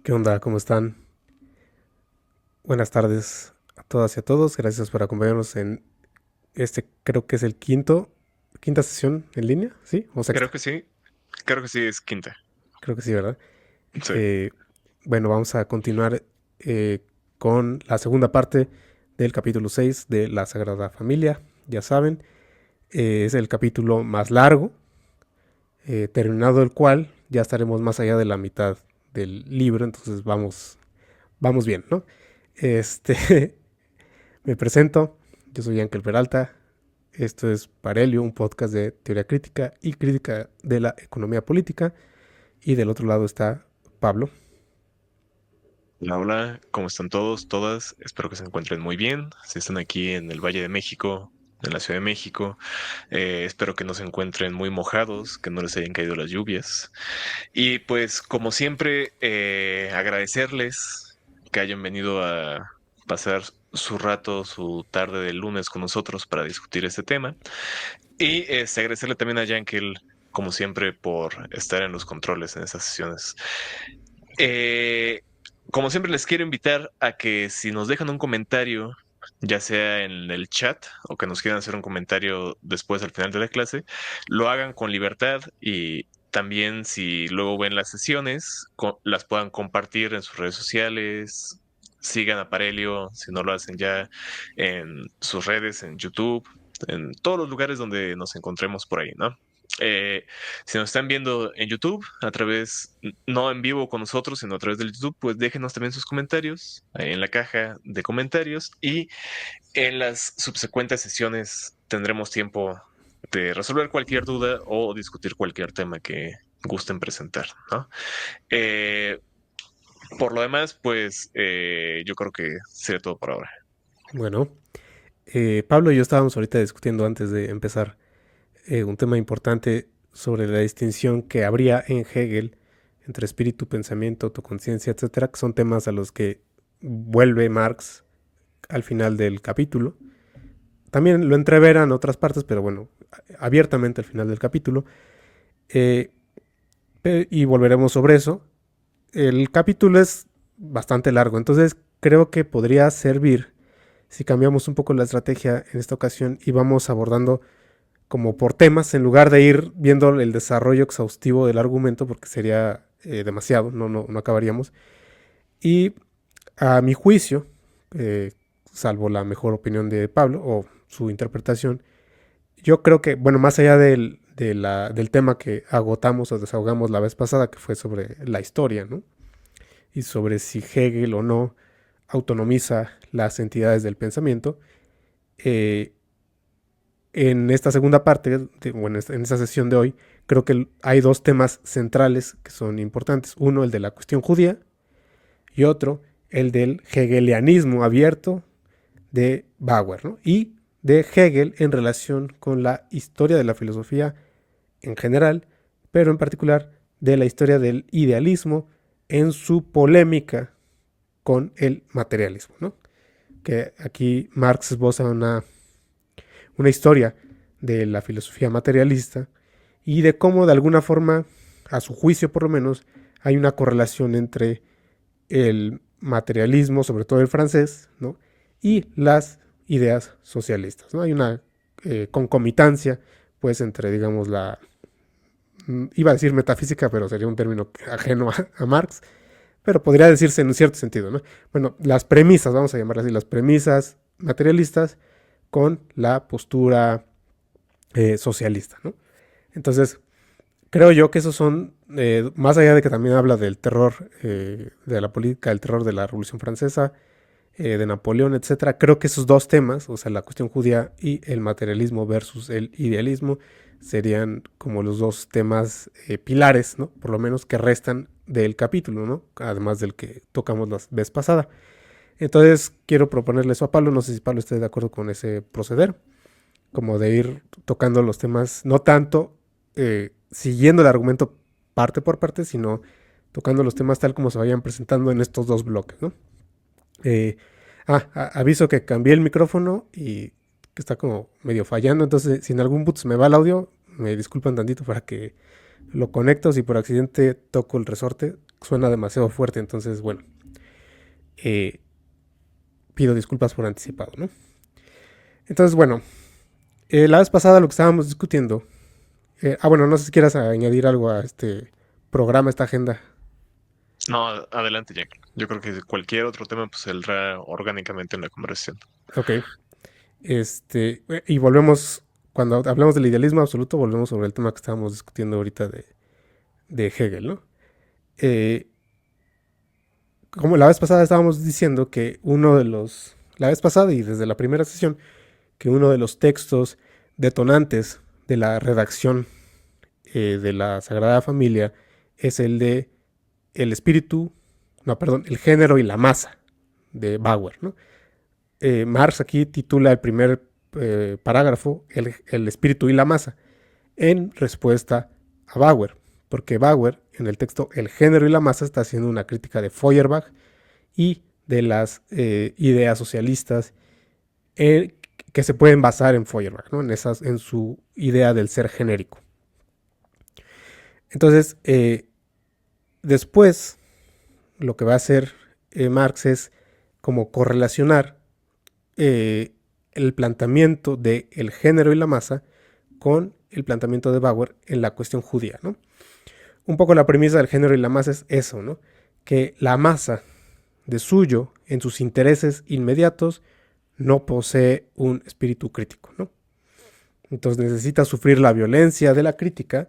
¿Qué onda? ¿Cómo están? Buenas tardes a todas y a todos. Gracias por acompañarnos en creo que es el quinta sesión en línea, ¿sí? O Creo sexta. que sí, creo que sí es quinta. Creo que sí, ¿verdad? Sí. Eh, bueno, vamos a continuar eh, con la segunda parte del capítulo 6 de la Sagrada Familia. Ya saben, es el capítulo más largo, terminado el cual ya estaremos más allá de la mitad del libro, entonces vamos bien, ¿no? Este, Me presento, yo soy Ángel Peralta, esto es Parelio, un podcast de teoría crítica y crítica de la economía política, y del otro lado está Pablo. Hola, hola, ¿cómo están todos, todas? Espero que se encuentren muy bien. Si están aquí en el Valle de México, en la Ciudad de México, espero que no se encuentren muy mojados, que no les hayan caído las lluvias. Y pues, como siempre, agradecerles que hayan venido a pasar su rato, su tarde de lunes con nosotros para discutir este tema. Y agradecerle también a Yankel, como siempre, por estar en los controles en esas sesiones. Eh, Como siempre, les quiero invitar a que si nos dejan un comentario, ya sea en el chat o que nos quieran hacer un comentario después al final de la clase, lo hagan con libertad y también si luego ven las sesiones, las puedan compartir en sus redes sociales. Sigan a Parelio si no lo hacen ya en sus redes, en YouTube, en todos los lugares donde nos encontremos por ahí, ¿no? Eh, si nos están viendo en YouTube, a través, no en vivo con nosotros, sino a través del YouTube, pues déjenos también sus comentarios ahí en la caja de comentarios y en las subsecuentes sesiones tendremos tiempo de resolver cualquier duda o discutir cualquier tema que gusten presentar, ¿no? Eh, por lo demás, pues yo creo que sería todo por ahora. Bueno, Pablo y yo estábamos ahorita discutiendo antes de empezar un tema importante sobre la distinción que habría en Hegel entre espíritu, pensamiento, autoconciencia, etcétera, que son temas a los que vuelve Marx al final del capítulo. También lo entrevera en otras partes, pero bueno, abiertamente al final del capítulo. Eh, y volveremos sobre eso. El capítulo es bastante largo, entonces creo que podría servir si cambiamos un poco la estrategia en esta ocasión y vamos abordando como por temas en lugar de ir viendo el desarrollo exhaustivo del argumento porque sería demasiado, no acabaríamos. Y a mi juicio, eh, salvo la mejor opinión de Pablo o su interpretación, yo creo que, bueno, más allá del tema que agotamos o desahogamos la vez pasada, que fue sobre la historia, ¿no? Y sobre si Hegel o no autonomiza las entidades del pensamiento, eh, en esta segunda parte, bueno, en esta sesión de hoy, creo que hay dos temas centrales que son importantes. Uno, el de la cuestión judía, y otro, el del hegelianismo abierto de Bauer, ¿no? Y de Hegel en relación con la historia de la filosofía en general, pero en particular de la historia del idealismo en su polémica con el materialismo, ¿no? Que aquí Marx esboza una historia de la filosofía materialista y de cómo de alguna forma, a su juicio por lo menos, hay una correlación entre el materialismo, sobre todo el francés, ¿no? Y las ideas socialistas, ¿no? Hay una concomitancia, pues, entre, digamos, iba a decir metafísica, pero sería un término ajeno a Marx, pero podría decirse en un cierto sentido, ¿no? Bueno, las premisas, vamos a llamarlas así, las premisas materialistas con la postura socialista, ¿no? Entonces, creo yo que esos son, más allá de que también habla del terror, de la política, del terror de la Revolución Francesa, de Napoleón, etcétera. Creo que esos dos temas, o sea, la cuestión judía y el materialismo versus el idealismo, serían como los dos temas pilares, ¿no? Por lo menos que restan del capítulo, ¿no? Además del que tocamos la vez pasada. Entonces, quiero proponerle eso a Pablo. No sé si Pablo esté de acuerdo con ese proceder, como de ir tocando los temas, no tanto siguiendo el argumento parte por parte, sino tocando los temas tal como se vayan presentando en estos dos bloques, ¿no? Eh, Aviso que cambié el micrófono y que está como medio fallando, entonces si en algún boot se me va el audio, me disculpan tantito para que lo conecto, si por accidente toco el resorte, suena demasiado fuerte, entonces bueno, pido disculpas por anticipado, ¿no? Entonces bueno, la vez pasada lo que estábamos discutiendo, bueno, no sé si quieras añadir algo a este programa, esta agenda. No, adelante, Jack. Yo creo que cualquier otro tema pues saldrá orgánicamente en la conversación. Ok, y volvemos, cuando hablamos del idealismo absoluto, volvemos sobre el tema que estábamos discutiendo ahorita de Hegel, ¿no? Eh, como la vez pasada estábamos diciendo que la vez pasada y desde la primera sesión, que uno de los textos detonantes de la redacción de la Sagrada Familia es el de el espíritu, no, perdón, el género y la masa de Bauer, ¿no? Marx aquí titula el primer parágrafo el espíritu y la masa en respuesta a Bauer, porque Bauer en el texto El género y la masa está haciendo una crítica de Feuerbach y de las ideas socialistas que se pueden basar en Feuerbach, ¿no? En su idea del ser genérico. Entonces, después, lo que va a hacer Marx es como correlacionar el planteamiento de el género y la masa con el planteamiento de Bauer en la cuestión judía, ¿no? Un poco la premisa del género y la masa es eso, ¿no? Que la masa de suyo, en sus intereses inmediatos, no posee un espíritu crítico, ¿no? Entonces necesita sufrir la violencia de la crítica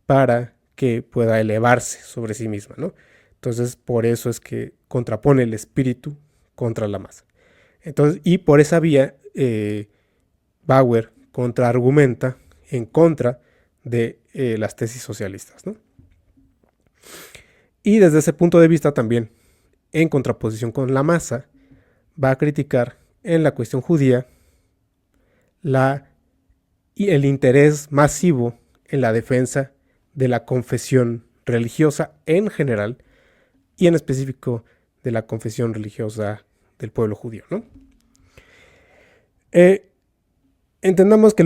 para que pueda elevarse sobre sí misma, ¿no? Entonces, por eso es que contrapone el espíritu contra la masa. Entonces, y por esa vía, Bauer contraargumenta en contra de las tesis socialistas, ¿no? Y desde ese punto de vista también, en contraposición con la masa, va a criticar en la cuestión judía el interés masivo en la defensa de la confesión religiosa en general y en específico de la confesión religiosa del pueblo judío, ¿no? Entendamos que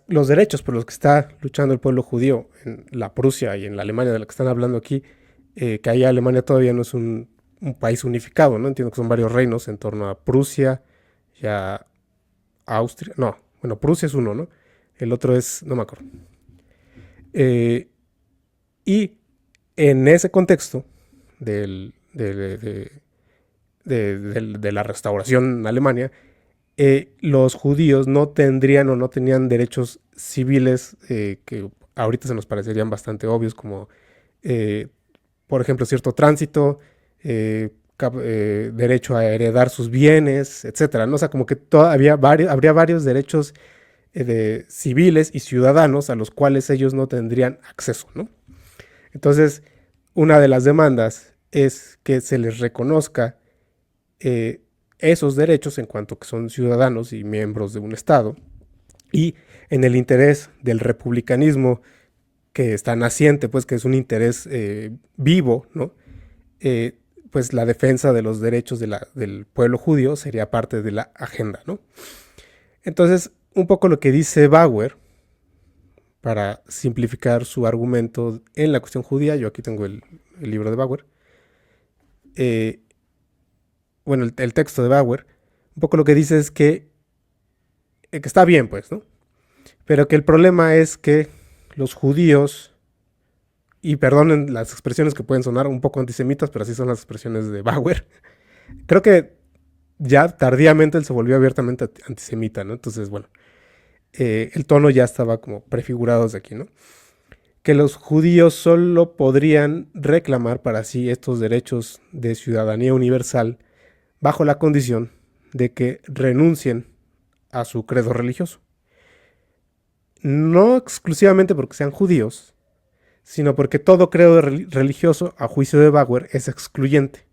los derechos por los que está luchando el pueblo judío en la Prusia y en la Alemania de la que están hablando aquí, que ahí Alemania todavía no es un país unificado, ¿no? Entiendo que son varios reinos en torno a Prusia y a Austria. No, bueno, Prusia es uno, ¿no? El otro es, no me acuerdo. Y en ese contexto de la restauración en Alemania, los judíos no tendrían o no tenían derechos civiles que ahorita se nos parecerían bastante obvios, como por ejemplo cierto tránsito, derecho a heredar sus bienes, etcétera, ¿no? O sea, como que habría varios derechos civiles y ciudadanos a los cuales ellos no tendrían acceso, ¿no? Entonces, una de las demandas es que se les reconozca esos derechos en cuanto que son ciudadanos y miembros de un Estado, y en el interés del republicanismo que está naciente, pues que es un interés vivo, ¿no? Pues la defensa de los derechos del pueblo judío sería parte de la agenda, ¿no? Entonces, un poco lo que dice Bauer, para simplificar su argumento en la cuestión judía, yo aquí tengo el libro de Bauer, bueno, el texto de Bauer, un poco lo que dice es que está bien, pues, ¿no? Pero que el problema es que los judíos, y perdonen las expresiones que pueden sonar un poco antisemitas, pero así son las expresiones de Bauer, creo que ya tardíamente él se volvió abiertamente antisemita, ¿no? Entonces, bueno, el tono ya estaba como prefigurado desde aquí, ¿no? Que los judíos solo podrían reclamar para sí estos derechos de ciudadanía universal bajo la condición de que renuncien a su credo religioso. No exclusivamente porque sean judíos, sino porque todo credo religioso, a juicio de Bauer, es excluyente.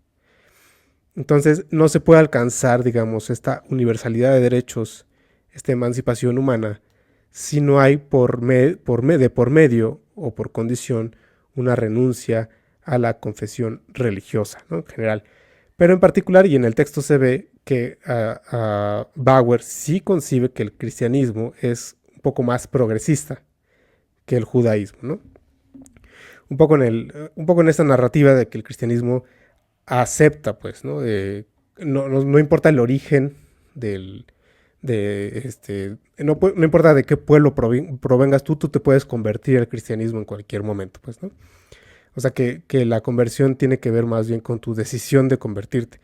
Entonces no se puede alcanzar, digamos, esta universalidad de derechos, esta emancipación humana, si no hay por medio o por condición una renuncia a la confesión religiosa, ¿no? En general. Pero en particular, y en el texto se ve que Bauer sí concibe que el cristianismo es un poco más progresista que el judaísmo, ¿no? un poco en esta narrativa de que el cristianismo acepta, pues, ¿no? No importa el origen del, no importa de qué pueblo provengas tú te puedes convertir al cristianismo en cualquier momento, pues, ¿no? O sea que la conversión tiene que ver más bien con tu decisión de convertirte.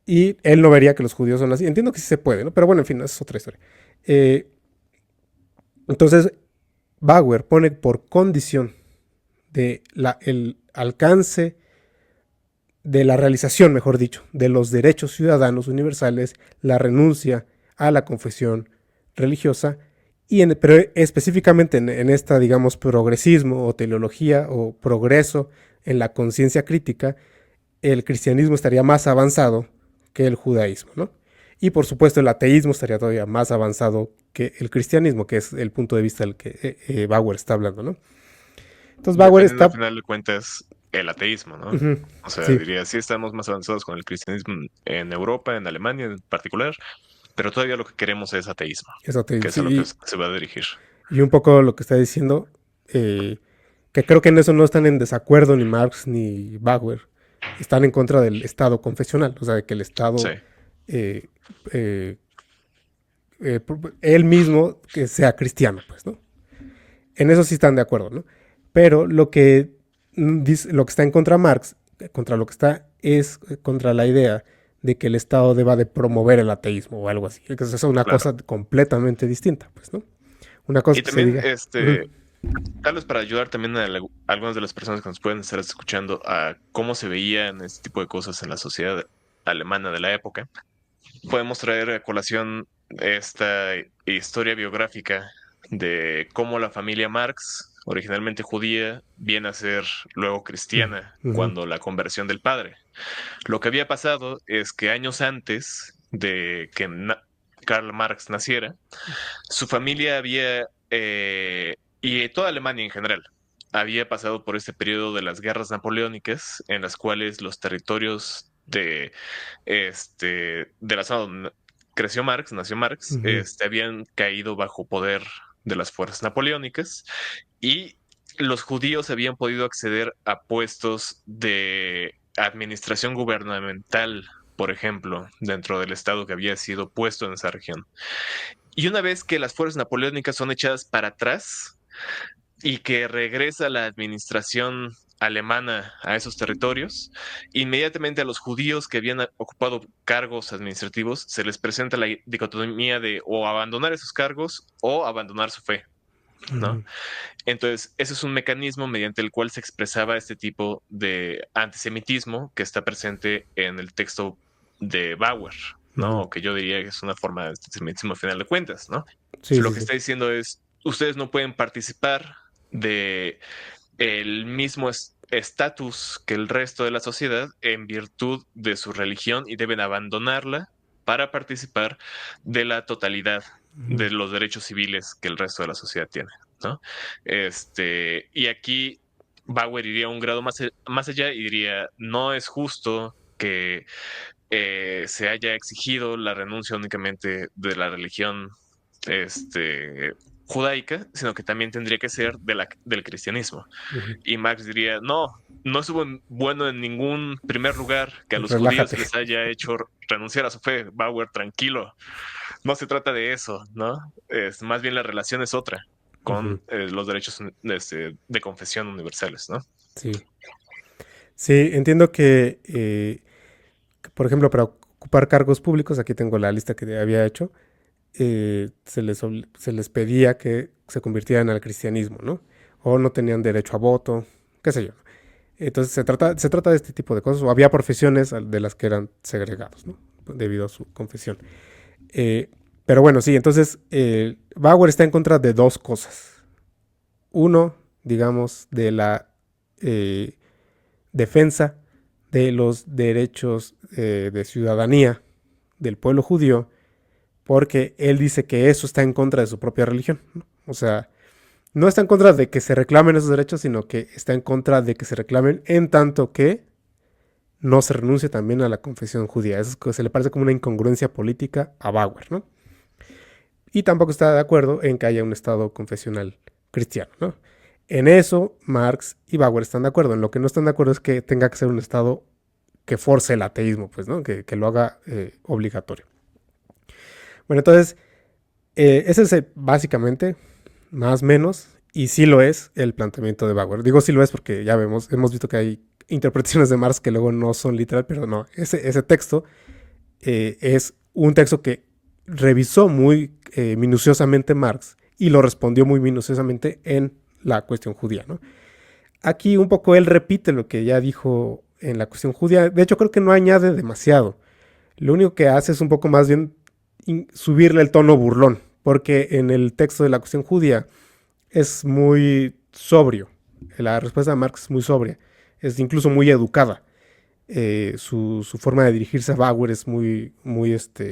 Y él no vería que los judíos son así. Entiendo que sí se puede, ¿no? Pero bueno, en fin, esa es otra historia. Eh, entonces, Bauer pone por condición de el alcance de la realización, mejor dicho, de los derechos ciudadanos universales, la renuncia a la confesión religiosa, pero específicamente en esta, digamos, progresismo o teleología o progreso en la conciencia crítica, el cristianismo estaría más avanzado que el judaísmo, ¿no? Y por supuesto el ateísmo estaría todavía más avanzado que el cristianismo, que es el punto de vista del que Bauer está hablando, ¿no? Entonces Bauer Defendiendo al está... final de cuentas el ateísmo, ¿no? Uh-huh, O sea, sí, diría, sí estamos más avanzados con el cristianismo en Europa, en Alemania en particular, pero todavía lo que queremos es ateísmo, es ateísmo, que es a lo que sí, se va a dirigir. y un poco lo que está diciendo, que creo que en eso no están en desacuerdo ni Marx ni Bauer, están en contra del Estado confesional, o sea, de que el Sí. Estado, eh, eh, él mismo, que sea cristiano, pues, ¿no? En eso sí están de acuerdo, ¿no? Pero lo que está en contra Marx, contra lo que está, es contra la idea de que el Estado deba de promover el ateísmo o algo así. Que eso es una Claro. cosa completamente distinta, pues, ¿no? Una cosa Y es que se también, diga. Uh-huh, tal vez para ayudar también a algunas de las personas que nos pueden estar escuchando a cómo se veían este tipo de cosas en la sociedad alemana de la época, podemos traer a colación esta historia biográfica de cómo la familia Marx, originalmente judía, viene a ser luego cristiana uh-huh, cuando la conversión del padre. Lo que había pasado es que años antes de que Karl Marx naciera, su familia había, y toda Alemania en general, había pasado por este periodo de las guerras napoleónicas, en las cuales los territorios de la zona donde creció Marx, nació Marx, uh-huh, habían caído bajo poder de las fuerzas napoleónicas y los judíos habían podido acceder a puestos de administración gubernamental, por ejemplo, dentro del estado que había sido puesto en esa región. Y una vez que las fuerzas napoleónicas son echadas para atrás y que regresa la administración alemana a esos territorios, inmediatamente a los judíos que habían ocupado cargos administrativos se les presenta la dicotomía de o abandonar esos cargos o abandonar su fe, ¿no? uh-huh, Entonces, ese es un mecanismo mediante el cual se expresaba este tipo de antisemitismo que está presente en el texto de Bauer, ¿no? uh-huh. O que yo diría que es una forma de antisemitismo a final de cuentas, ¿no? Sí, Lo sí, que sí. está diciendo es, ustedes no pueden participar de el mismo estatus que el resto de la sociedad en virtud de su religión y deben abandonarla para participar de la totalidad Uh-huh, de los derechos civiles que el resto de la sociedad tiene, ¿no? Y aquí Bauer iría un grado más allá y diría, no es justo que se haya exigido la renuncia únicamente de la religión judaica, sino que también tendría que ser del cristianismo. uh-huh. Y Marx diría, no, no es bueno en ningún primer lugar que a los judíos Relájate. se les haya hecho renunciar a su fe. Bauer, tranquilo, no se trata de eso, ¿no? Más bien la relación es otra Uh-huh, con los derechos de confesión universales, ¿no? sí. Sí, entiendo que, por ejemplo, para ocupar cargos públicos, aquí tengo la lista que había hecho, se les pedía que se convirtieran al cristianismo, ¿no? O no tenían derecho a voto, qué sé yo. Entonces se trata de este tipo de cosas, o había profesiones de las que eran segregados, ¿no? Debido a su confesión. Eh, pero bueno, sí, entonces Bauer está en contra de dos cosas. Uno, digamos, de la eh, defensa de los derechos de ciudadanía del pueblo judío, porque él dice que eso está en contra de su propia religión, ¿no? O sea, no está en contra de que se reclamen esos derechos, sino que está en contra de que se reclamen en tanto que no se renuncie también a la confesión judía. Eso se le parece como una incongruencia política a Bauer, ¿no? Y tampoco está de acuerdo en que haya un Estado confesional cristiano, ¿no? En eso, Marx y Bauer están de acuerdo. En lo que no están de acuerdo es que tenga que ser un Estado que force el ateísmo, pues, ¿no? Que lo haga obligatorio. Bueno, entonces, ese es básicamente, más o menos, y sí lo es el planteamiento de Bauer. Digo sí lo es porque ya hemos visto que hay interpretaciones de Marx que luego no son literal, pero no, ese texto es un texto que revisó muy minuciosamente Marx y lo respondió muy minuciosamente en la cuestión judía, ¿no? Aquí un poco él repite lo que ya dijo en la cuestión judía. De hecho, creo que no añade demasiado. Lo único que hace es un poco más bien subirle el tono burlón, porque en el texto de la cuestión judía es muy sobrio. La respuesta de Marx es muy sobria, es incluso muy educada. Su forma de dirigirse a Bauer es muy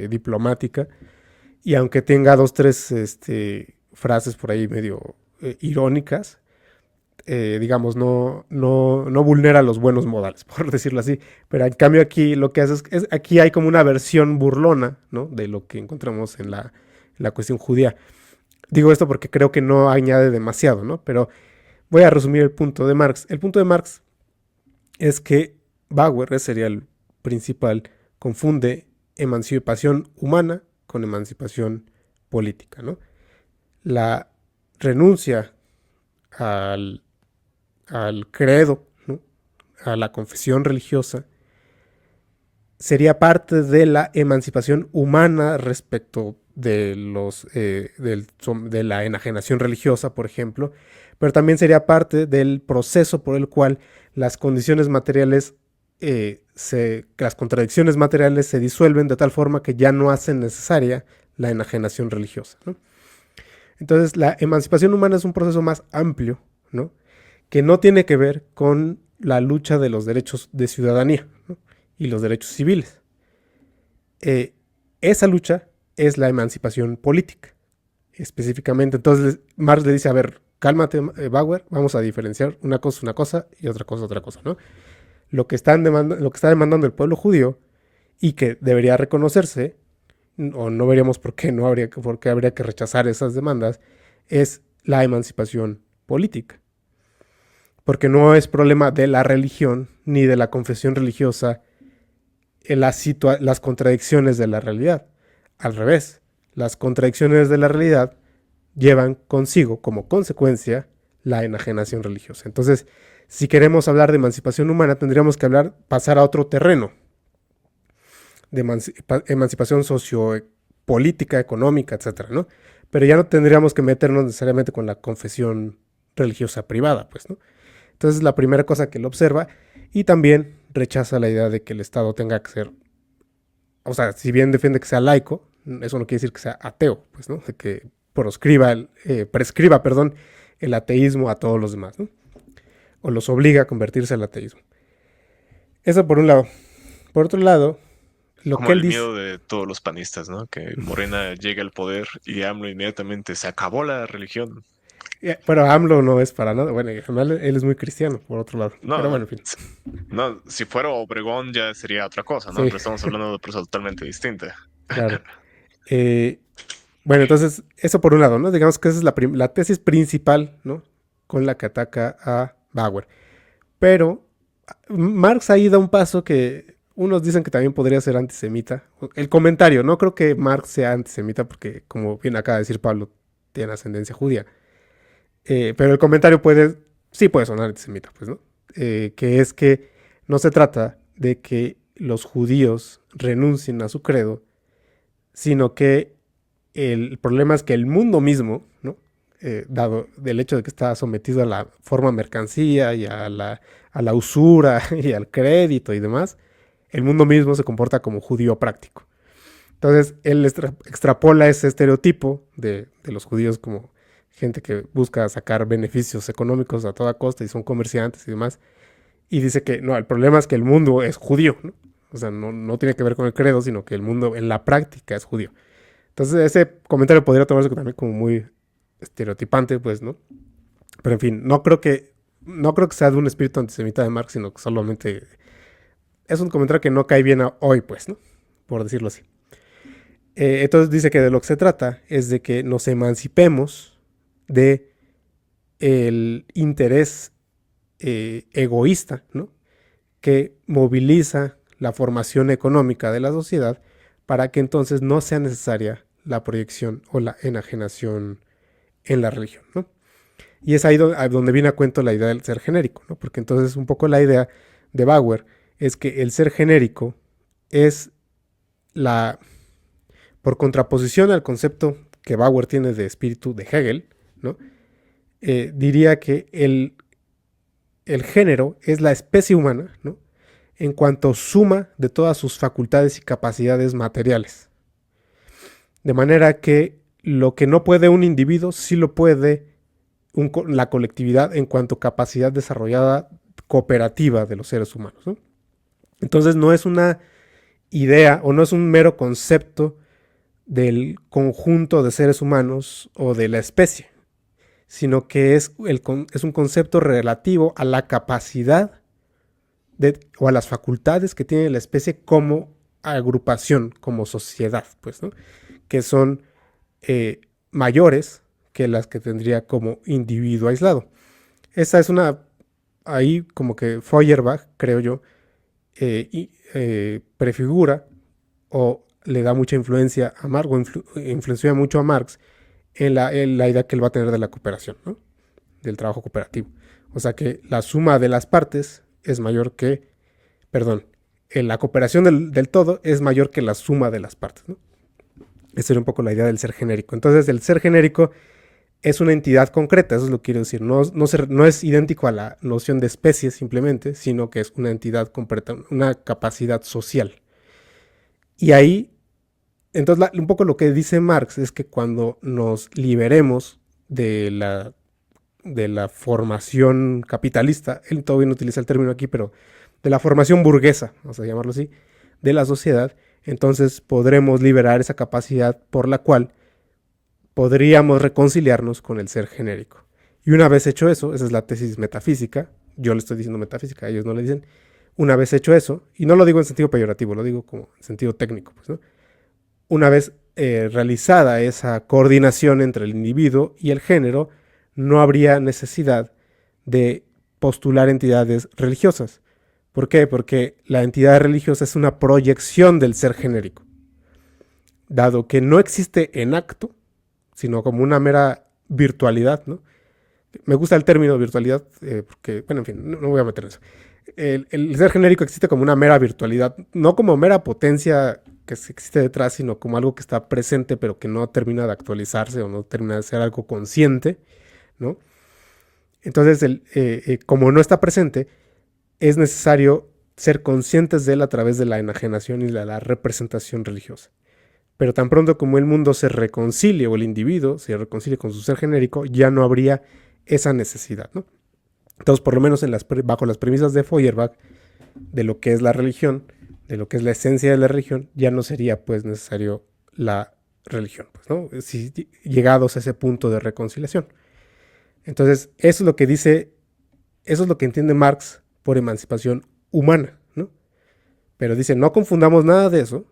diplomática, y aunque tenga dos, tres frases por ahí medio irónicas, digamos, no vulnera los buenos modales, por decirlo así. Pero en cambio aquí lo que hace aquí hay como una versión burlona, ¿no? De lo que encontramos en la cuestión judía. Digo esto porque creo que no añade demasiado, ¿no? Pero voy a resumir el punto de Marx. El punto de Marx es que Bauer, ese sería el principal, confunde emancipación humana con emancipación política, ¿no? La renuncia al, al credo, ¿no? A la confesión religiosa, sería parte de la emancipación humana respecto de la enajenación religiosa, por ejemplo, pero también sería parte del proceso por el cual las condiciones materiales, las contradicciones materiales se disuelven de tal forma que ya no hacen necesaria la enajenación religiosa, ¿no? Entonces, la emancipación humana es un proceso más amplio, ¿no? Que no tiene que ver con la lucha de los derechos de ciudadanía, ¿no? Y los derechos civiles. Esa lucha es la emancipación política, específicamente. Entonces Marx le dice, a ver, cálmate, Bauer, vamos a diferenciar una cosa y otra cosa, ¿no? Lo que está demandando el pueblo judío y que debería reconocerse, o no veríamos por qué habría que rechazar esas demandas, es la emancipación política. Porque no es problema de la religión ni de la confesión religiosa las contradicciones de la realidad. Al revés, las contradicciones de la realidad llevan consigo como consecuencia la enajenación religiosa. Entonces, si queremos hablar de emancipación humana, tendríamos que pasar a otro terreno de emancipación sociopolítica, económica, etcétera, ¿no? Pero ya no tendríamos que meternos necesariamente con la confesión religiosa privada, pues, ¿no? Entonces, la primera cosa que él observa, y también rechaza la idea de que el Estado tenga que ser, o sea, si bien defiende que sea laico, eso no quiere decir que sea ateo, pues, ¿no? De que prescriba, perdón, el ateísmo a todos los demás, ¿no? O los obliga a convertirse al ateísmo. Eso por un lado. Por otro lado, lo Como que él el dice... miedo de todos los panistas, ¿no? Que Morena llega al poder y AMLO inmediatamente se acabó la religión. Pero AMLO no es para nada. Bueno, él es muy cristiano, por otro lado. Pero No, bueno, en fin. no, si fuera Obregón ya sería otra cosa, ¿no? Sí, Pero estamos hablando de una persona totalmente distinta. claro. Eh, bueno, entonces, eso por un lado, ¿no? Digamos que esa es la tesis principal, ¿no? Con la que ataca a Bauer. Pero Marx ahí da un paso que unos dicen que también podría ser antisemita. El comentario, no creo que Marx sea antisemita porque, como bien acaba de decir Pablo, tiene ascendencia judía. Pero el comentario sí puede sonar antisemita, pues, ¿no? Que es que no se trata de que los judíos renuncien a su credo, sino que el problema es que el mundo mismo, ¿no? Dado del hecho de que está sometido a la forma mercancía y a la usura y al crédito y demás, el mundo mismo se comporta como judío práctico. Entonces, él extrapola ese estereotipo de los judíos como gente que busca sacar beneficios económicos a toda costa y son comerciantes y demás, y dice que no, el problema es que el mundo es judío, ¿no? O sea, no tiene que ver con el credo, sino que el mundo en la práctica es judío. Entonces, ese comentario podría tomarse también como muy estereotipante, pues, ¿no? Pero en fin, no creo que sea de un espíritu antisemita de Marx, sino que solamente es un comentario que no cae bien a hoy, pues, ¿no? Por decirlo así. Entonces dice que de lo que se trata es de que nos emancipemos de el interés egoísta, ¿no? Que moviliza la formación económica de la sociedad para que entonces no sea necesaria la proyección o la enajenación en la religión, ¿no? Y es ahí donde viene a cuento la idea del ser genérico, ¿no? Porque entonces un poco la idea de Bauer es que el ser genérico es la, por contraposición al concepto que Bauer tiene de espíritu de Hegel, ¿no? Diría que el género es la especie humana, ¿no? En cuanto suma de todas sus facultades y capacidades materiales. De manera que lo que no puede un individuo, sí lo puede la colectividad en cuanto a capacidad desarrollada cooperativa de los seres humanos, ¿no? Entonces no es una idea o no es un mero concepto del conjunto de seres humanos o de la especie, sino que es un concepto relativo a la capacidad o a las facultades que tiene la especie como agrupación, como sociedad, pues, ¿no? Que son mayores que las que tendría como individuo aislado. Esa es una, ahí como que Feuerbach, creo yo, prefigura o le da mucha influencia a Marx, o influencia mucho a Marx en la idea que él va a tener de la cooperación, ¿no? Del trabajo cooperativo. O sea que la suma de las partes es mayor que, perdón, la cooperación del todo es mayor que la suma de las partes, ¿no? Esa era un poco la idea del ser genérico. Entonces, el ser genérico es una entidad concreta, eso es lo que quiero decir. No es idéntico a la noción de especie simplemente, sino que es una entidad concreta, una capacidad social. Y ahí, entonces, un poco lo que dice Marx es que cuando nos liberemos de la formación capitalista, él todavía no utiliza el término aquí, pero de la formación burguesa, vamos a llamarlo así, de la sociedad, entonces podremos liberar esa capacidad por la cual podríamos reconciliarnos con el ser genérico. Y una vez hecho eso, esa es la tesis metafísica, yo le estoy diciendo metafísica, ellos no le dicen, una vez hecho eso, y no lo digo en sentido peyorativo, lo digo como en sentido técnico, pues, ¿no? Una vez realizada esa coordinación entre el individuo y el género, no habría necesidad de postular entidades religiosas. ¿Por qué? Porque la entidad religiosa es una proyección del ser genérico, dado que no existe en acto, sino como una mera virtualidad, ¿no? Me gusta el término virtualidad porque, bueno, en fin, no voy a meter en eso. El ser genérico existe como una mera virtualidad, no como mera potencia que existe detrás, sino como algo que está presente pero que no termina de actualizarse o no termina de ser algo consciente, ¿no? Entonces, como no está presente, es necesario ser conscientes de él a través de la enajenación y de la representación religiosa. Pero tan pronto como el mundo se reconcilie o el individuo se reconcilie con su ser genérico, ya no habría esa necesidad, ¿no? Entonces, por lo menos bajo las premisas de Feuerbach, de lo que es la religión, de lo que es la esencia de la religión, ya no sería pues necesario la religión, pues, ¿no? Si llegados a ese punto de reconciliación. Entonces, eso es lo que dice, eso es lo que entiende Marx por emancipación humana, ¿no? Pero dice, no confundamos nada de eso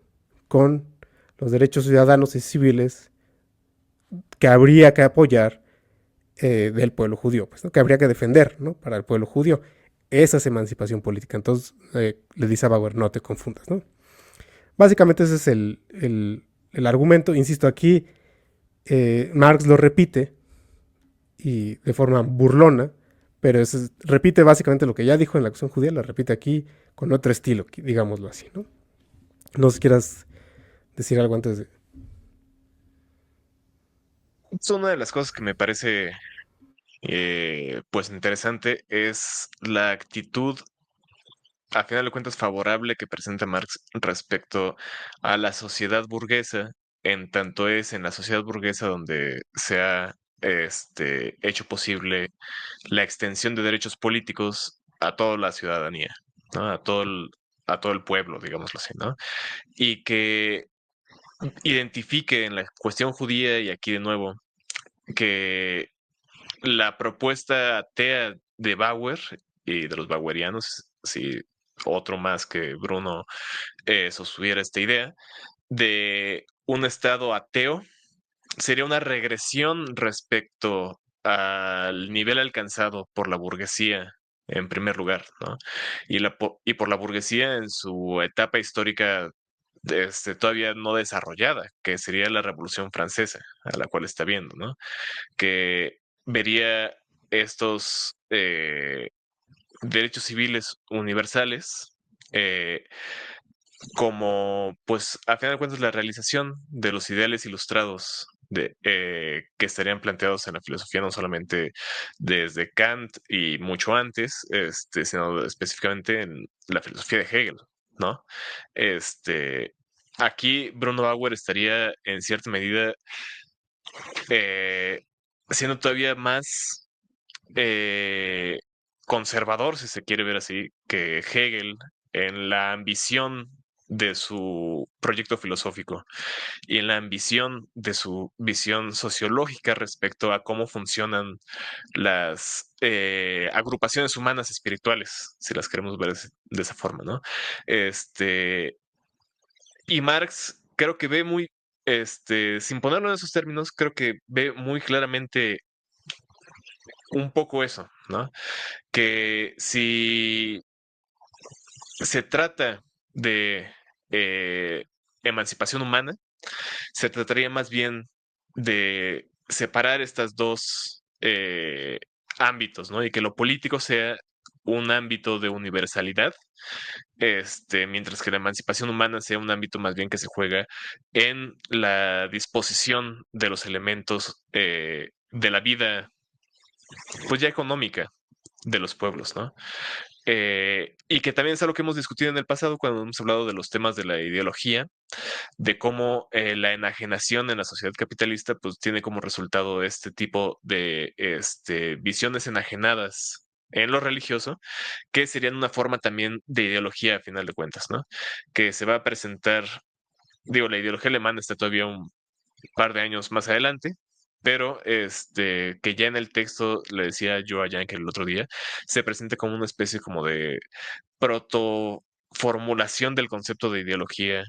con los derechos ciudadanos y civiles que habría que apoyar del pueblo judío, pues, ¿no? Que habría que defender, ¿no? Para el pueblo judío. Esa es emancipación política. Entonces le dice a Bauer, no te confundas, ¿no? Básicamente ese es el argumento. Insisto, aquí Marx lo repite y de forma burlona, pero repite básicamente lo que ya dijo en la cuestión judía, lo repite aquí con otro estilo, digámoslo así, ¿no? No sé si quieras decir algo antes de... Es una de las cosas que me parece pues interesante es la actitud, a final de cuentas, favorable que presenta Marx respecto a la sociedad burguesa, en tanto es en la sociedad burguesa donde se ha hecho posible la extensión de derechos políticos a toda la ciudadanía, ¿no? A todo el pueblo, digámoslo así, ¿no? Y que identifique en la cuestión judía, y aquí de nuevo, que la propuesta atea de Bauer y de los bauerianos, si otro más que Bruno sostuviera esta idea, de un estado ateo, sería una regresión respecto al nivel alcanzado por la burguesía en primer lugar, ¿no? Y por la burguesía en su etapa histórica todavía no desarrollada, que sería la Revolución Francesa, a la cual está viendo, ¿no? Que vería estos derechos civiles universales como, pues, a final de cuentas, la realización de los ideales ilustrados que estarían planteados en la filosofía, no solamente desde Kant y mucho antes, sino específicamente en la filosofía de Hegel, ¿no? Aquí Bruno Bauer estaría en cierta medida eh, siendo todavía más eh, conservador, si se quiere ver así, que Hegel en la ambición de su proyecto filosófico y en la ambición de su visión sociológica respecto a cómo funcionan las agrupaciones humanas espirituales, si las queremos ver de esa forma, ¿no? Y Marx creo que ve muy, sin ponerlo en esos términos, creo que ve muy claramente un poco eso, ¿no? Que si se trata de emancipación humana, se trataría más bien de separar estas dos ámbitos, ¿no? Y que lo político sea un ámbito de universalidad, mientras que la emancipación humana sea un ámbito más bien que se juega en la disposición de los elementos de la vida, pues ya económica de los pueblos, ¿no? Y que también es algo que hemos discutido en el pasado cuando hemos hablado de los temas de la ideología, de cómo la enajenación en la sociedad capitalista pues tiene como resultado este tipo de visiones enajenadas en lo religioso, que serían una forma también de ideología a final de cuentas, ¿no? Que se va a presentar, digo, la ideología alemana está todavía un par de años más adelante, pero que ya en el texto, le decía yo a Yankel el otro día, se presenta como una especie como de proto formulación del concepto de ideología,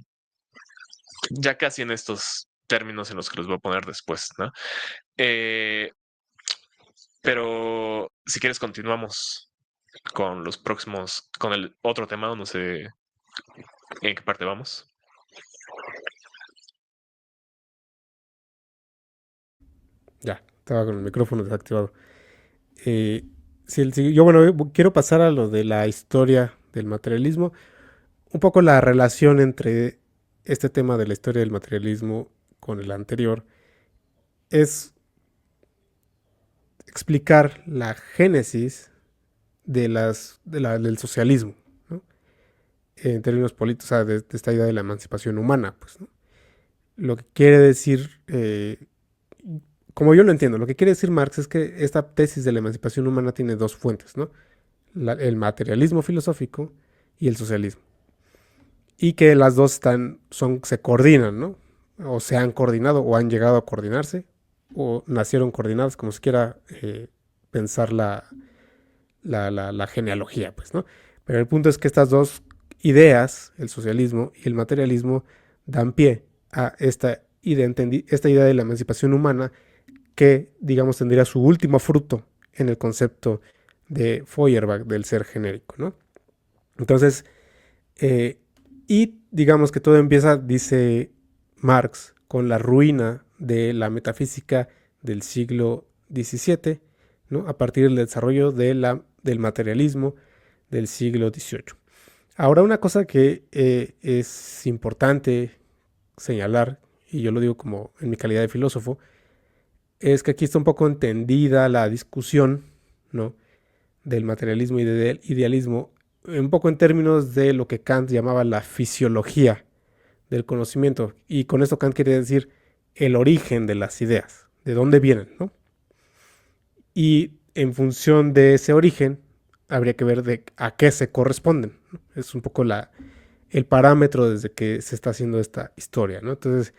ya casi en estos términos en los que los voy a poner después, ¿no? Eh, pero si quieres continuamos con los próximos, con el otro tema, no sé en qué parte vamos. Ya, estaba con el micrófono desactivado. Yo, bueno, quiero pasar a lo de la historia del materialismo. Un poco la relación entre este tema de la historia del materialismo con el anterior es explicar la génesis del socialismo, ¿no? En términos políticos, o sea, de esta idea de la emancipación humana, pues, ¿no? Lo que quiere decir, como yo lo entiendo, lo que quiere decir Marx es que esta tesis de la emancipación humana tiene dos fuentes, ¿no? El materialismo filosófico y el socialismo. Y que las dos se coordinan, ¿no? O se han coordinado o han llegado a coordinarse o nacieron coordinadas, como se quiera pensar la genealogía, pues, ¿no? Pero el punto es que estas dos ideas, el socialismo y el materialismo, dan pie a esta idea de la emancipación humana que, digamos, tendría su último fruto en el concepto de Feuerbach del ser genérico, ¿no? Entonces, y digamos que todo empieza, dice Marx, con la ruina de la metafísica del siglo XVII, ¿no? A partir del desarrollo del materialismo del siglo XVIII. Ahora, una cosa que es importante señalar, y yo lo digo como en mi calidad de filósofo, es que aquí está un poco entendida la discusión, ¿no?, del materialismo y del idealismo, un poco en términos de lo que Kant llamaba la fisiología del conocimiento. Y con esto Kant quiere decir el origen de las ideas, de dónde vienen, ¿no? Y en función de ese origen, habría que ver a qué se corresponden, ¿no? Es un poco el parámetro desde que se está haciendo esta historia, ¿no? Entonces,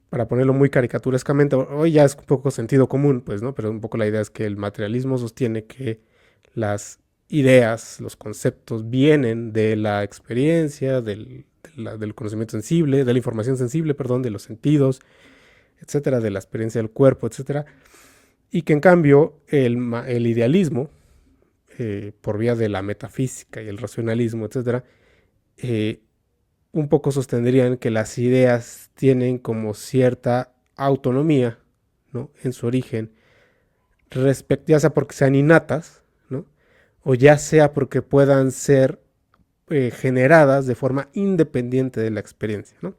para ponerlo muy caricaturescamente, hoy ya es un poco sentido común, pues, ¿no? Pero un poco la idea es que el materialismo sostiene que las ideas, los conceptos vienen de la experiencia, del conocimiento sensible, de la información sensible, perdón, de los sentidos, etcétera, de la experiencia del cuerpo, etcétera, y que en cambio el idealismo, por vía de la metafísica y el racionalismo, etcétera, eh, un poco sostendrían que las ideas tienen como cierta autonomía, ¿no?, en su origen, ya sea porque sean innatas, ¿no?, o ya sea porque puedan ser generadas de forma independiente de la experiencia, ¿no?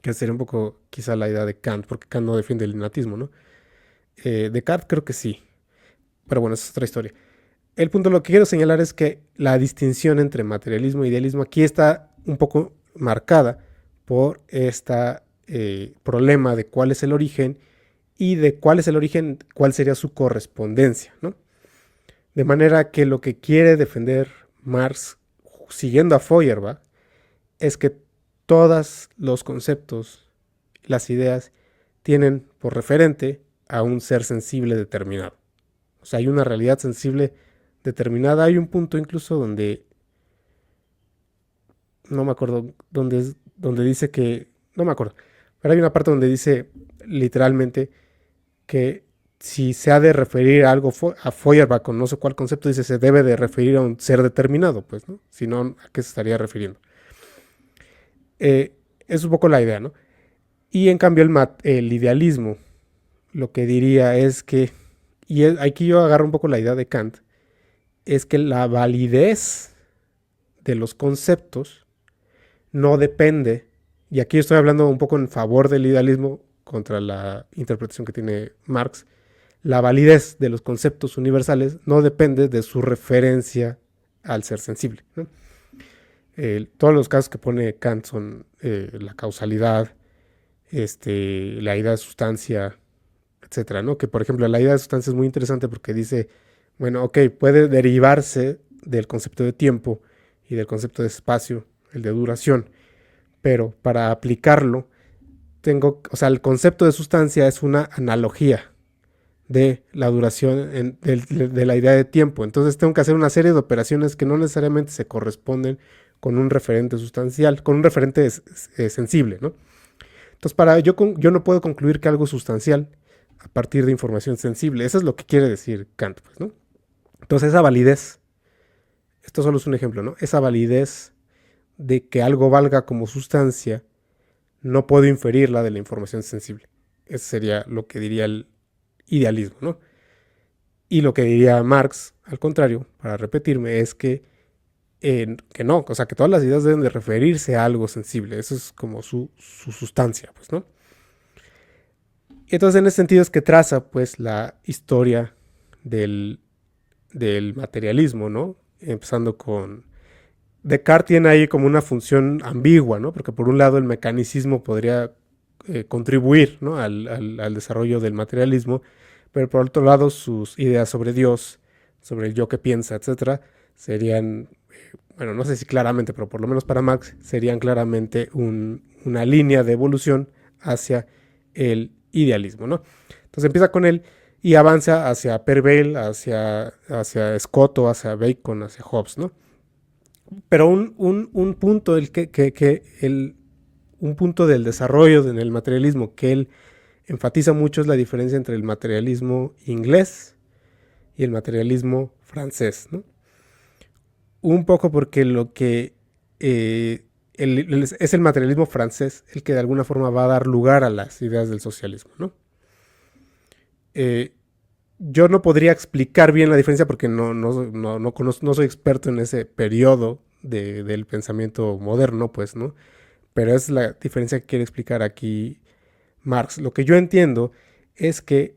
Que sería un poco quizá la idea de Kant, porque Kant no defiende el innatismo, ¿no? Descartes creo que sí, pero bueno, esa es otra historia. El punto, lo que quiero señalar es que la distinción entre materialismo e idealismo aquí está un poco marcada por este problema de cuál es el origen y de cuál es el origen, cuál sería su correspondencia, ¿no? De manera que lo que quiere defender Marx, siguiendo a Feuerbach, es que todos los conceptos, las ideas, tienen por referente a un ser sensible determinado. O sea, hay una realidad sensible determinada. Hay un punto incluso donde, no me acuerdo, donde dice que, no me acuerdo, pero hay una parte donde dice literalmente que si se ha de referir a algo a Feuerbach con no sé cuál concepto, dice se debe de referir a un ser determinado, pues, ¿no? Si no, ¿a qué se estaría refiriendo? Es un poco la idea, ¿no? Y en cambio el idealismo lo que diría es que, y aquí yo agarro un poco la idea de Kant, es que la validez de los conceptos no depende, y aquí estoy hablando un poco en favor del idealismo contra la interpretación que tiene Marx, la validez de los conceptos universales no depende de su referencia al ser sensible, ¿no? Todos los casos que pone Kant son la causalidad, la idea de sustancia, etcétera, ¿no? Que por ejemplo la idea de sustancia es muy interesante porque dice, bueno, ok, puede derivarse del concepto de tiempo y del concepto de espacio, el de duración, pero para aplicarlo o sea, el concepto de sustancia es una analogía de la duración de la idea de tiempo. Entonces tengo que hacer una serie de operaciones que no necesariamente se corresponden con un referente sustancial, con un referente sensible, ¿no? Entonces yo no puedo concluir que algo es sustancial a partir de información sensible. Eso es lo que quiere decir Kant, pues, ¿no? Entonces esa validez, esto solo es un ejemplo, ¿no? Esa validez de que algo valga como sustancia, no puedo inferirla de la información sensible. Eso sería lo que diría el idealismo, ¿no? Y lo que diría Marx, al contrario, para repetirme, es que no, o sea, que todas las ideas deben de referirse a algo sensible. Eso es como su sustancia, pues, ¿no? Y entonces en ese sentido es que traza, pues, la historia del, del materialismo, ¿no? Empezando con Descartes tiene ahí como una función ambigua, ¿no? Porque por un lado el mecanicismo podría contribuir, ¿no?, al desarrollo del materialismo, pero por otro lado sus ideas sobre Dios, sobre el yo que piensa, etcétera, serían, bueno, no sé si claramente, pero por lo menos para Marx, serían claramente una línea de evolución hacia el idealismo, ¿no? Entonces empieza con él y avanza hacia Peirce, hacia Scott, hacia Bacon, hacia Hobbes, ¿no? Pero un punto un punto del desarrollo en el materialismo que él enfatiza mucho es la diferencia entre el materialismo inglés y el materialismo francés, ¿no? Un poco porque lo que es el materialismo francés el que de alguna forma va a dar lugar a las ideas del socialismo, ¿no? Yo no podría explicar bien la diferencia porque no soy experto en ese periodo del pensamiento moderno, pues, ¿no? Pero es la diferencia que quiere explicar aquí Marx. Lo que yo entiendo es que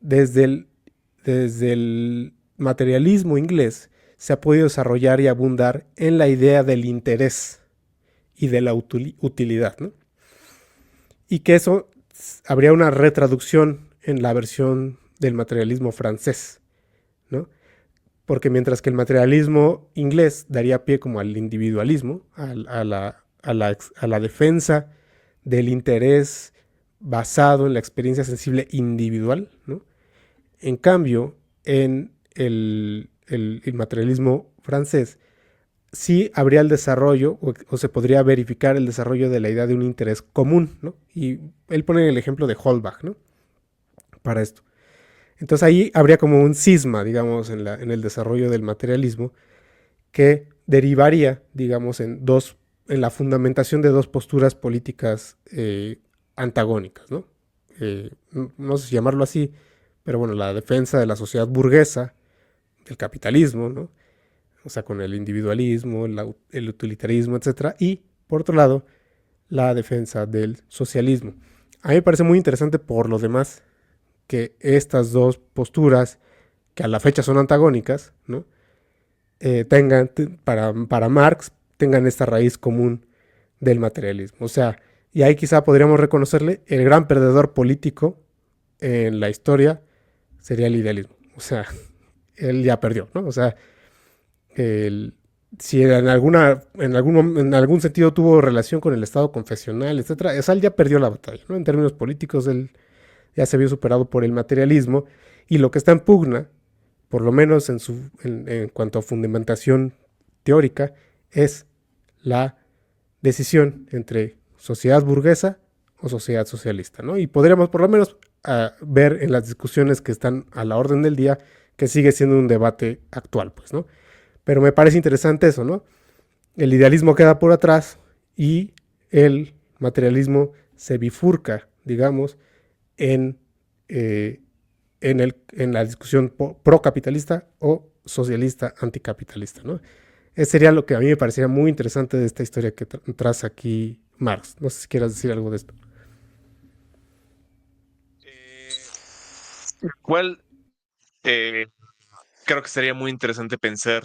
desde el materialismo inglés se ha podido desarrollar y abundar en la idea del interés y de la utilidad, ¿no? Y que eso habría una retraducción en la versión del materialismo francés, ¿no? Porque mientras que el materialismo inglés daría pie como al individualismo, a la defensa del interés basado en la experiencia sensible individual, ¿no? En cambio, en el materialismo francés sí habría el desarrollo o se podría verificar el desarrollo de la idea de un interés común, ¿no? Y él pone el ejemplo de Holbach, ¿no?, para esto. Entonces ahí habría como un cisma, digamos, en el desarrollo del materialismo que derivaría, digamos, en la fundamentación de dos posturas políticas antagónicas, ¿no? No sé si llamarlo así, pero bueno, la defensa de la sociedad burguesa, del capitalismo, ¿no? O sea, con el individualismo, el utilitarismo, etcétera, y por otro lado, la defensa del socialismo. A mí me parece muy interesante por lo demás que estas dos posturas, que a la fecha son antagónicas, ¿no? Tengan, para Marx, tengan esta raíz común del materialismo. O sea, y ahí quizá podríamos reconocerle el gran perdedor político en la historia sería el idealismo. O sea, él ya perdió, ¿no? O sea, el, si en algún sentido tuvo relación con el Estado confesional, etcétera, él ya perdió la batalla, ¿no? En términos políticos, él ya se vio superado por el materialismo y lo que está en pugna, por lo menos en cuanto a fundamentación teórica, es la decisión entre sociedad burguesa o sociedad socialista, ¿no? Y podríamos por lo menos ver en las discusiones que están a la orden del día que sigue siendo un debate actual, pues, ¿no? Pero me parece interesante eso, ¿no? El idealismo queda por atrás y el materialismo se bifurca, digamos, en, eh, en la discusión procapitalista o socialista anticapitalista, ¿no? Ese sería lo que a mí me parecería muy interesante de esta historia que traza aquí Marx. No sé si quieras decir algo de esto. Igual, eh, creo que sería muy interesante pensar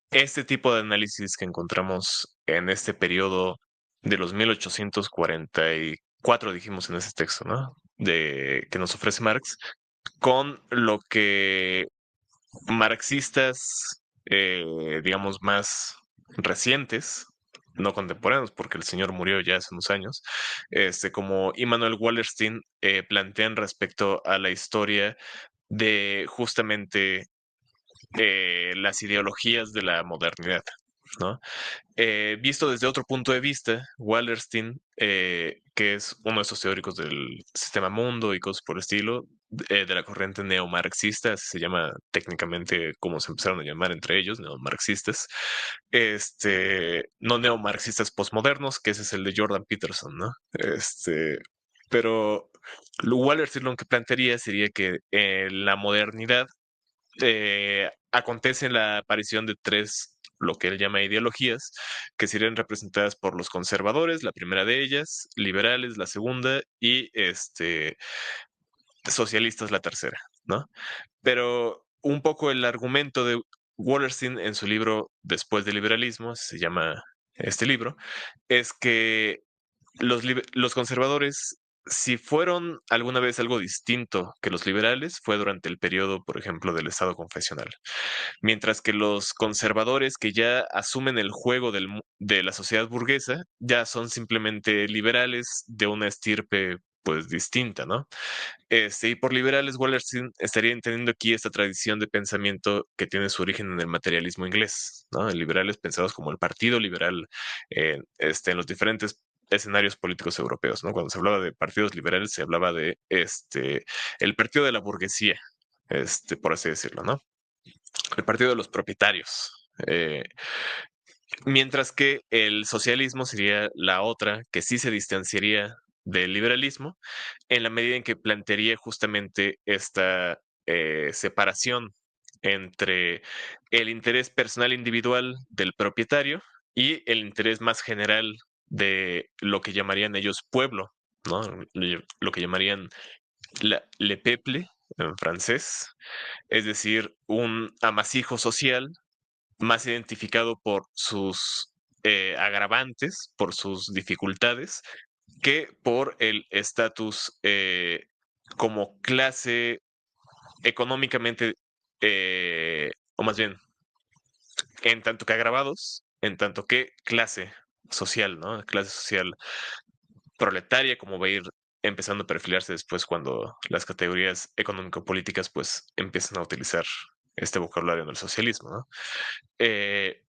este tipo de análisis que encontramos en este periodo de los 1844, dijimos en ese texto, ¿no? Que nos ofrece Marx, con lo que marxistas, digamos, más recientes, no contemporáneos, porque el señor murió ya hace unos años, como Immanuel Wallerstein, plantean respecto a la historia de justamente las ideologías de la modernidad, ¿no? Visto desde otro punto de vista, Wallerstein, que es uno de esos teóricos del sistema mundo y cosas por el estilo, de la corriente neomarxista, así se llama técnicamente como se empezaron a llamar entre ellos, neomarxistas, no neomarxistas postmodernos, que ese es el de Jordan Peterson, ¿no? Pero Wallerstein lo que plantearía sería que en la modernidad acontece la aparición de tres, lo que él llama ideologías, que serían representadas por los conservadores, la primera de ellas, liberales, la segunda, y socialistas, la tercera, ¿no? Pero un poco el argumento de Wallerstein en su libro Después del liberalismo, se llama este libro, es que los conservadores, si fueron alguna vez algo distinto que los liberales, fue durante el periodo, por ejemplo, del Estado confesional. Mientras que los conservadores que ya asumen el juego de la sociedad burguesa, ya son simplemente liberales de una estirpe pues distinta, ¿no? Y por liberales, Wallerstein estaría entendiendo aquí esta tradición de pensamiento que tiene su origen en el materialismo inglés, ¿no? Liberales pensados como el Partido Liberal en los diferentes escenarios políticos europeos, ¿no? Cuando se hablaba de partidos liberales, se hablaba de el partido de la burguesía, por así decirlo, ¿no? El partido de los propietarios. Mientras que el socialismo sería la otra, que sí se distanciaría del liberalismo, en la medida en que plantearía justamente esta separación entre el interés personal individual del propietario y el interés más general de lo que llamarían ellos pueblo, ¿no? Lo que llamarían le peuple en francés, es decir, un amasijo social más identificado por sus agravantes, por sus dificultades, que por el estatus como clase económicamente, o más bien, en tanto que agravados, en tanto que clase social, ¿no? Clase social proletaria, como va a ir empezando a perfilarse después cuando las categorías económico-políticas pues empiezan a utilizar este vocabulario en el socialismo, ¿no?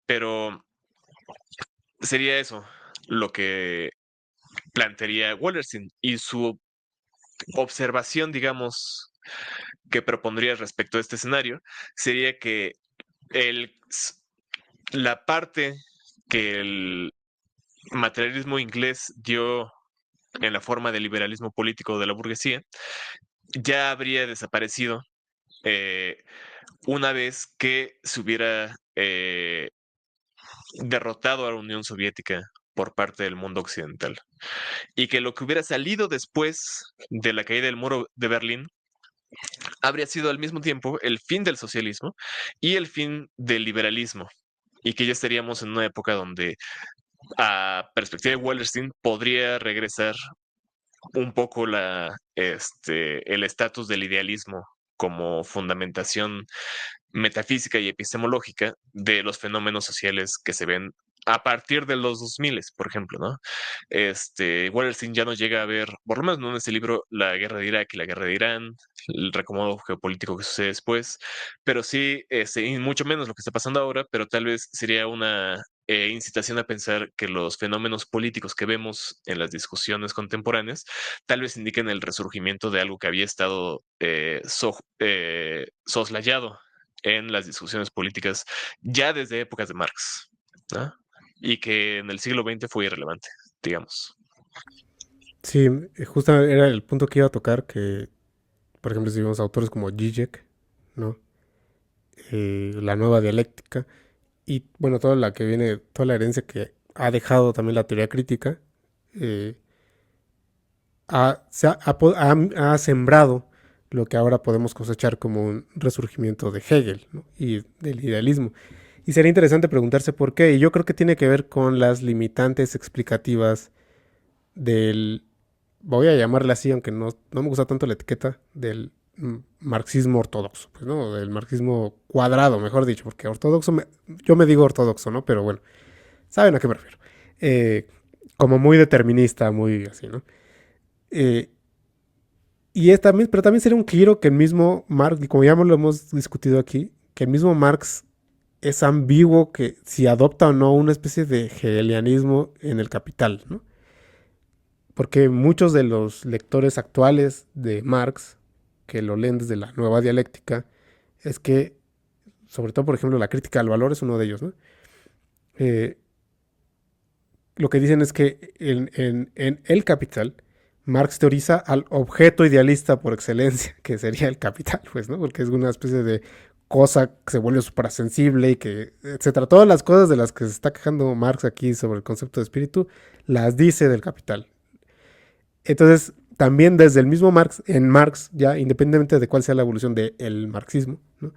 Pero sería eso lo que plantearía Wallerstein y su observación, digamos, que propondría respecto a este escenario sería que el, la parte que el materialismo inglés dio en la forma de liberalismo político de la burguesía ya habría desaparecido eh, una vez que se hubiera derrotado a la Unión Soviética por parte del mundo occidental. Y que lo que hubiera salido después de la caída del muro de Berlín habría sido al mismo tiempo el fin del socialismo y el fin del liberalismo. Y que ya estaríamos en una época donde, a perspectiva de Wallerstein, podría regresar un poco el estatus del idealismo como fundamentación metafísica y epistemológica de los fenómenos sociales que se ven a partir de los 2000, por ejemplo, ¿no? Wallerstein ya no llega a ver, por lo menos no en este libro, la guerra de Irak y la guerra de Irán, el reacomodo geopolítico que sucede después, pero sí, y mucho menos lo que está pasando ahora, pero tal vez sería una incitación a pensar que los fenómenos políticos que vemos en las discusiones contemporáneas tal vez indiquen el resurgimiento de algo que había estado soslayado en las discusiones políticas ya desde épocas de Marx, ¿no? Y que en el siglo XX fue irrelevante, digamos. Sí, justo era el punto que iba a tocar, que, por ejemplo, si vemos autores como Zizek, ¿no? La nueva dialéctica, y bueno, toda la que viene, toda la herencia que ha dejado también la teoría crítica, eh, ha sembrado lo que ahora podemos cosechar como un resurgimiento de Hegel, ¿no? Y del idealismo. Y sería interesante preguntarse por qué. Y yo creo que tiene que ver con las limitantes explicativas del, voy a llamarle así, aunque no me gusta tanto la etiqueta, del marxismo ortodoxo, pues, ¿no? Del marxismo cuadrado, mejor dicho, porque ortodoxo, yo me digo ortodoxo, ¿no? Pero bueno, saben a qué me refiero. Eh, Como muy determinista, muy así, ¿no? Eh, y es también, pero también sería un giro que el mismo Marx, y como ya lo hemos discutido aquí, que el mismo Marx es ambiguo que si adopta o no una especie de hegelianismo en el Capital, ¿no? Porque muchos de los lectores actuales de Marx, que lo leen desde la nueva dialéctica, es que, sobre todo, por ejemplo, la crítica al valor es uno de ellos, ¿no? Eh, lo que dicen es que en El Capital, Marx teoriza al objeto idealista por excelencia, que sería el capital, pues, ¿no? Porque es una especie de cosa que se vuelve suprasensible y que, etcétera. Todas las cosas de las que se está quejando Marx aquí sobre el concepto de espíritu, las dice del capital. Entonces, también desde el mismo Marx, en Marx, ya independientemente de cuál sea la evolución del marxismo, ¿no?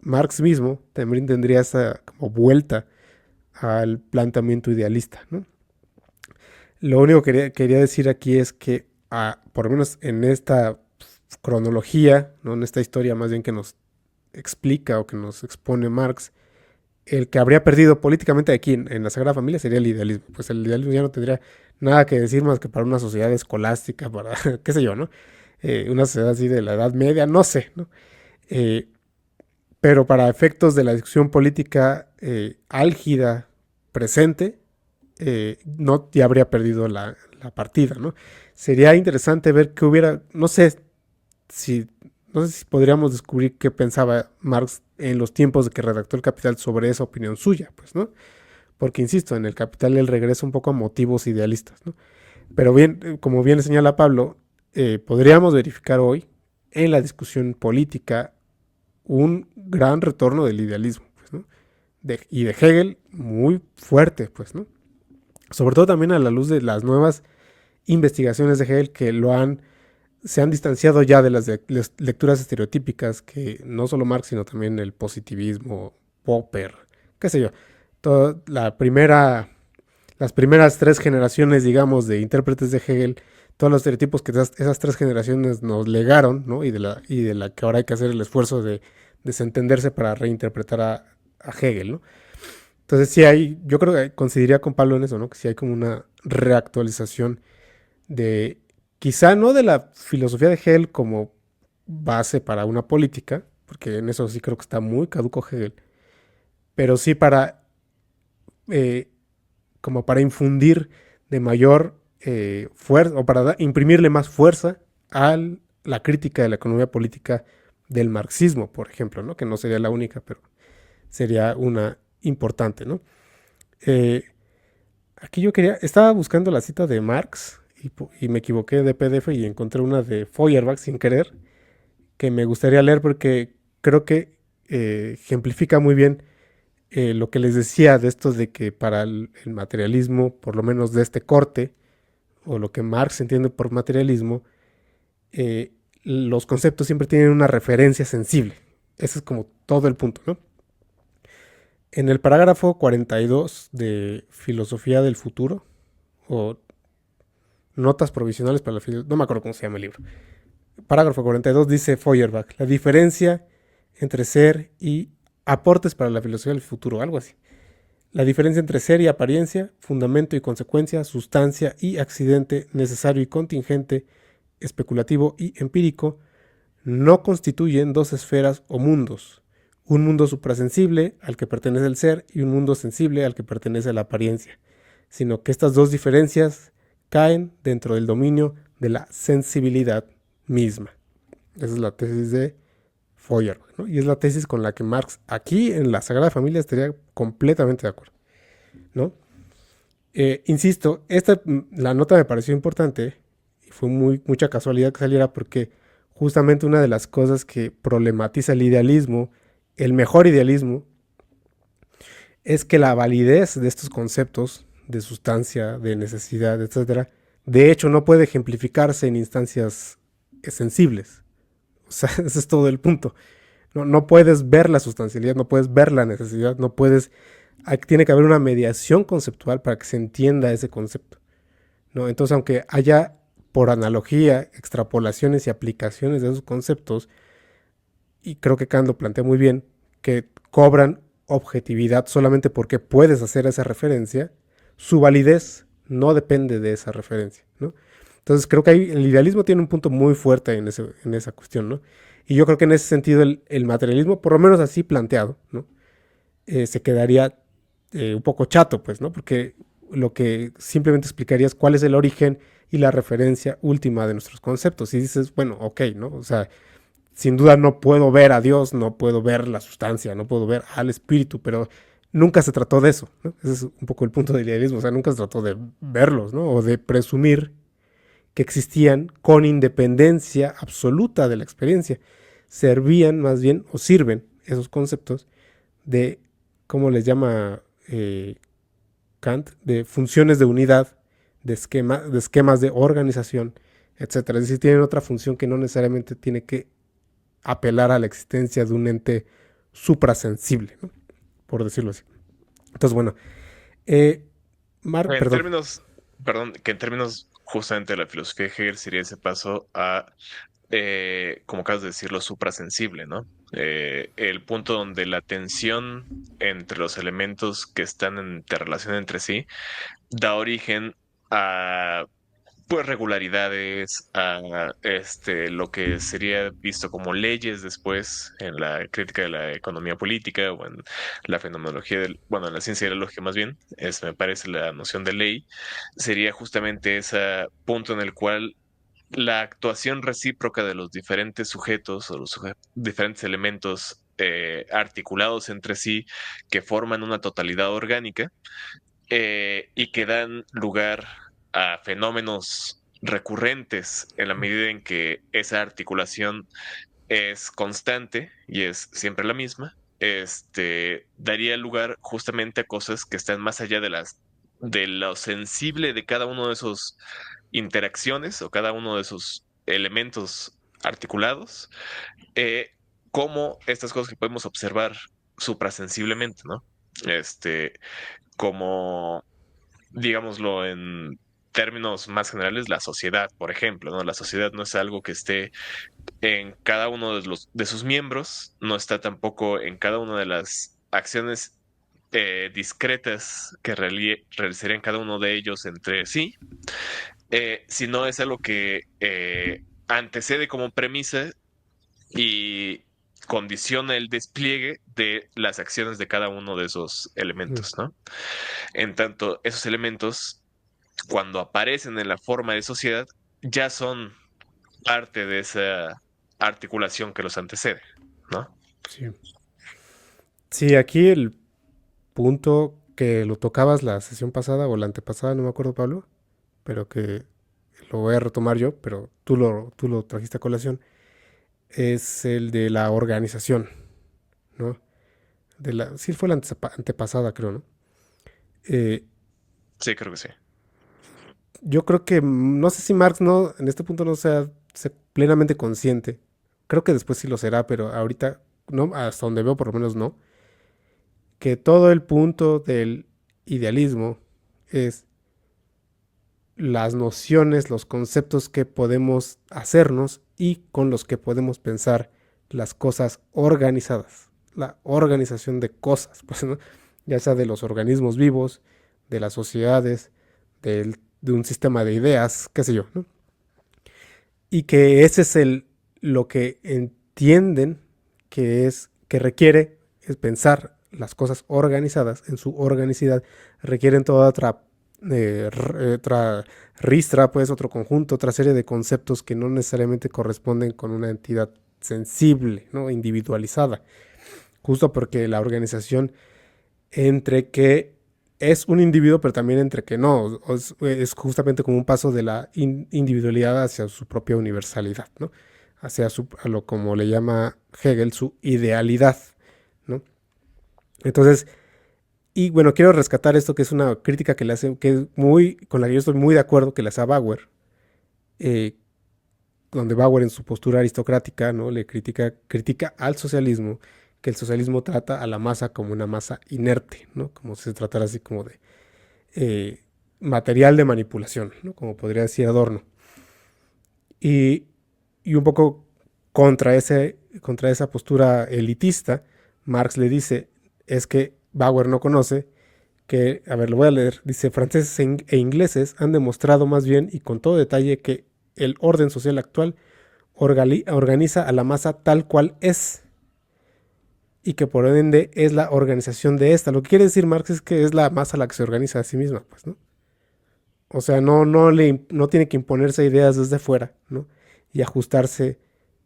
Marx mismo también tendría esa como vuelta al planteamiento idealista, ¿no? Lo único que quería decir aquí es que, por lo menos en esta cronología, ¿no? En esta historia más bien que nos explica o que nos expone Marx, el que habría perdido políticamente aquí en la Sagrada Familia sería el idealismo. Pues el idealismo ya no tendría nada que decir más que para una sociedad escolástica, para, qué sé yo, ¿no? Una sociedad así de la Edad Media, no sé, ¿no? Eh, pero para efectos de la discusión política álgida presente, no ya habría perdido la partida, ¿no? Sería interesante ver qué hubiera, si, no sé si podríamos descubrir qué pensaba Marx en los tiempos de que redactó el Capital sobre esa opinión suya, pues, ¿no? Porque, insisto, en el Capital él regresa un poco a motivos idealistas, ¿no? Pero bien, como bien le señala Pablo, podríamos verificar hoy en la discusión política un gran retorno del idealismo, pues, ¿no? Y de Hegel muy fuerte, pues, ¿no? Sobre todo también a la luz de las nuevas investigaciones de Hegel que se han distanciado ya de las lecturas estereotípicas que no solo Marx, sino también el positivismo, Popper, qué sé yo. Las primeras tres generaciones, digamos, de intérpretes de Hegel, todos los estereotipos que esas tres generaciones nos legaron, ¿no? Y de la que ahora hay que hacer el esfuerzo de desentenderse para reinterpretar a Hegel, ¿no? Entonces sí yo creo que coincidiría con Pablo en eso, ¿no? Que sí hay como una reactualización de, quizá no de la filosofía de Hegel como base para una política, porque en eso sí creo que está muy caduco Hegel, pero sí eh, como para infundir de mayor fuerza, o para imprimirle más fuerza la crítica de la economía política del marxismo, por ejemplo, ¿no? Que no sería la única, pero sería una importante, ¿no? Eh, Aquí yo estaba buscando la cita de Marx y me equivoqué de PDF y encontré una de Feuerbach sin querer, que me gustaría leer porque creo que ejemplifica muy bien lo que les decía de esto de que para el materialismo, por lo menos de este corte, o lo que Marx entiende por materialismo, los conceptos siempre tienen una referencia sensible. Ese es como todo el punto, ¿no? En el parágrafo 42 de Filosofía del Futuro, o Notas Provisionales para la Filosofía, no me acuerdo cómo se llama el libro. Parágrafo 42 dice Feuerbach, la diferencia entre ser y aportes para la filosofía del futuro, algo así. La diferencia entre ser y apariencia, fundamento y consecuencia, sustancia y accidente, necesario y contingente, especulativo y empírico, no constituyen dos esferas o mundos, un mundo suprasensible al que pertenece el ser y un mundo sensible al que pertenece la apariencia, sino que estas dos diferencias caen dentro del dominio de la sensibilidad misma. Esa es la tesis de Feuerbach, ¿no? Y es la tesis con la que Marx aquí en la Sagrada Familia estaría completamente de acuerdo, ¿no? Insisto, la nota me pareció importante y fue mucha casualidad que saliera porque justamente una de las cosas que problematiza el idealismo, el mejor idealismo, es que la validez de estos conceptos de sustancia, de necesidad, etcétera, de hecho no puede ejemplificarse en instancias sensibles. O sea, ese es todo el punto. No puedes ver la sustancialidad, no puedes ver la necesidad, no puedes... Tiene que haber una mediación conceptual para que se entienda ese concepto, ¿no? Entonces, aunque haya por analogía, extrapolaciones y aplicaciones de esos conceptos, y creo que Kant lo plantea muy bien, que cobran objetividad solamente porque puedes hacer esa referencia, su validez no depende de esa referencia, ¿no? Entonces creo que ahí el idealismo tiene un punto muy fuerte en esa cuestión, ¿no? Y yo creo que en ese sentido el materialismo, por lo menos así planteado, ¿no? Se quedaría un poco chato, pues, ¿no? Porque lo que simplemente explicaría es cuál es el origen y la referencia última de nuestros conceptos. Y dices, bueno, ok, ¿no? O sea, sin duda no puedo ver a Dios, no puedo ver la sustancia, no puedo ver al espíritu, pero nunca se trató de eso, ¿no? Ese es un poco el punto del idealismo, o sea, nunca se trató de verlos, ¿no? O de presumir que existían con independencia absoluta de la experiencia. Servían más bien, o sirven esos conceptos de, ¿cómo les llama Kant? De funciones de unidad, de esquemas de organización, etcétera. Es decir, tienen otra función que no necesariamente tiene que apelar a la existencia de un ente suprasensible, ¿no? Por decirlo así. Entonces, bueno, En perdón. términos, perdón, que en términos justamente de la filosofía de Hegel sería ese paso a, como acabas de decir, lo suprasensible, ¿no? El punto donde la tensión entre los elementos que están en interrelación entre sí da origen a pues regularidades, a lo que sería visto como leyes después en la crítica de la economía política o en la fenomenología bueno, en la ciencia de la lógica más bien, me parece la noción de ley, sería justamente ese punto en el cual la actuación recíproca de los diferentes sujetos o los diferentes elementos articulados entre sí que forman una totalidad orgánica y que dan lugar a fenómenos recurrentes en la medida en que esa articulación es constante y es siempre la misma, daría lugar justamente a cosas que están más allá de lo sensible de cada uno de esos interacciones o cada uno de esos elementos articulados, eh, como estas cosas que podemos observar suprasensiblemente, ¿no? Como digámoslo en términos más generales, la sociedad, por ejemplo, ¿no? La sociedad no es algo que esté en cada uno de sus miembros, no está tampoco en cada una de las acciones discretas que realizarían cada uno de ellos entre sí, sino es algo que antecede como premisa y condiciona el despliegue de las acciones de cada uno de esos Mm, elementos, ¿no? En tanto, esos elementos cuando aparecen en la forma de sociedad, ya son parte de esa articulación que los antecede, ¿no? Sí. Sí, aquí el punto que lo tocabas la sesión pasada o la antepasada, no me acuerdo, Pablo, pero que lo voy a retomar yo, pero tú lo trajiste a colación, es el de la organización, ¿no? Sí, fue la antepasada, creo, ¿no? Eh, Sí, creo que sí. yo creo que, no sé si Marx no, en este punto no sea plenamente consciente. Creo que después sí lo será, pero ahorita, no, hasta donde veo por lo menos no, que todo el punto del idealismo es las nociones, los conceptos que podemos hacernos y con los que podemos pensar las cosas organizadas, la organización de cosas, pues, ¿no? Ya sea de los organismos vivos, de las sociedades, de un sistema de ideas, qué sé yo, ¿no? Y que ese es lo que entienden que requiere es pensar las cosas organizadas en su organicidad, requieren toda otra ristra, pues otro conjunto, otra serie de conceptos que no necesariamente corresponden con una entidad sensible, ¿no? Individualizada, justo porque la organización entre que es un individuo, pero también entre que no, es justamente como un paso de la individualidad hacia su propia universalidad, ¿no? Hacia a lo como le llama Hegel, su idealidad, ¿no? Entonces, y bueno, quiero rescatar esto que es una crítica que le hace, que es muy, con la que yo estoy muy de acuerdo, que le hace a Bauer, eh, donde Bauer en su postura aristocrática, ¿no? Le critica al socialismo, que el socialismo trata a la masa como una masa inerte, ¿no? Como si se tratara así como de material de manipulación, ¿no? Como podría decir Adorno. Y, y un poco contra esa postura elitista, Marx le dice, es que Bauer no conoce que, a ver, lo voy a leer, dice, franceses e ingleses han demostrado más bien y con todo detalle que el orden social actual organiza a la masa tal cual es y que por ende es la organización de esta. Lo que quiere decir Marx es que es la masa la que se organiza a sí misma, pues, ¿no? O sea, no tiene que imponerse ideas desde fuera, ¿no? Y ajustarse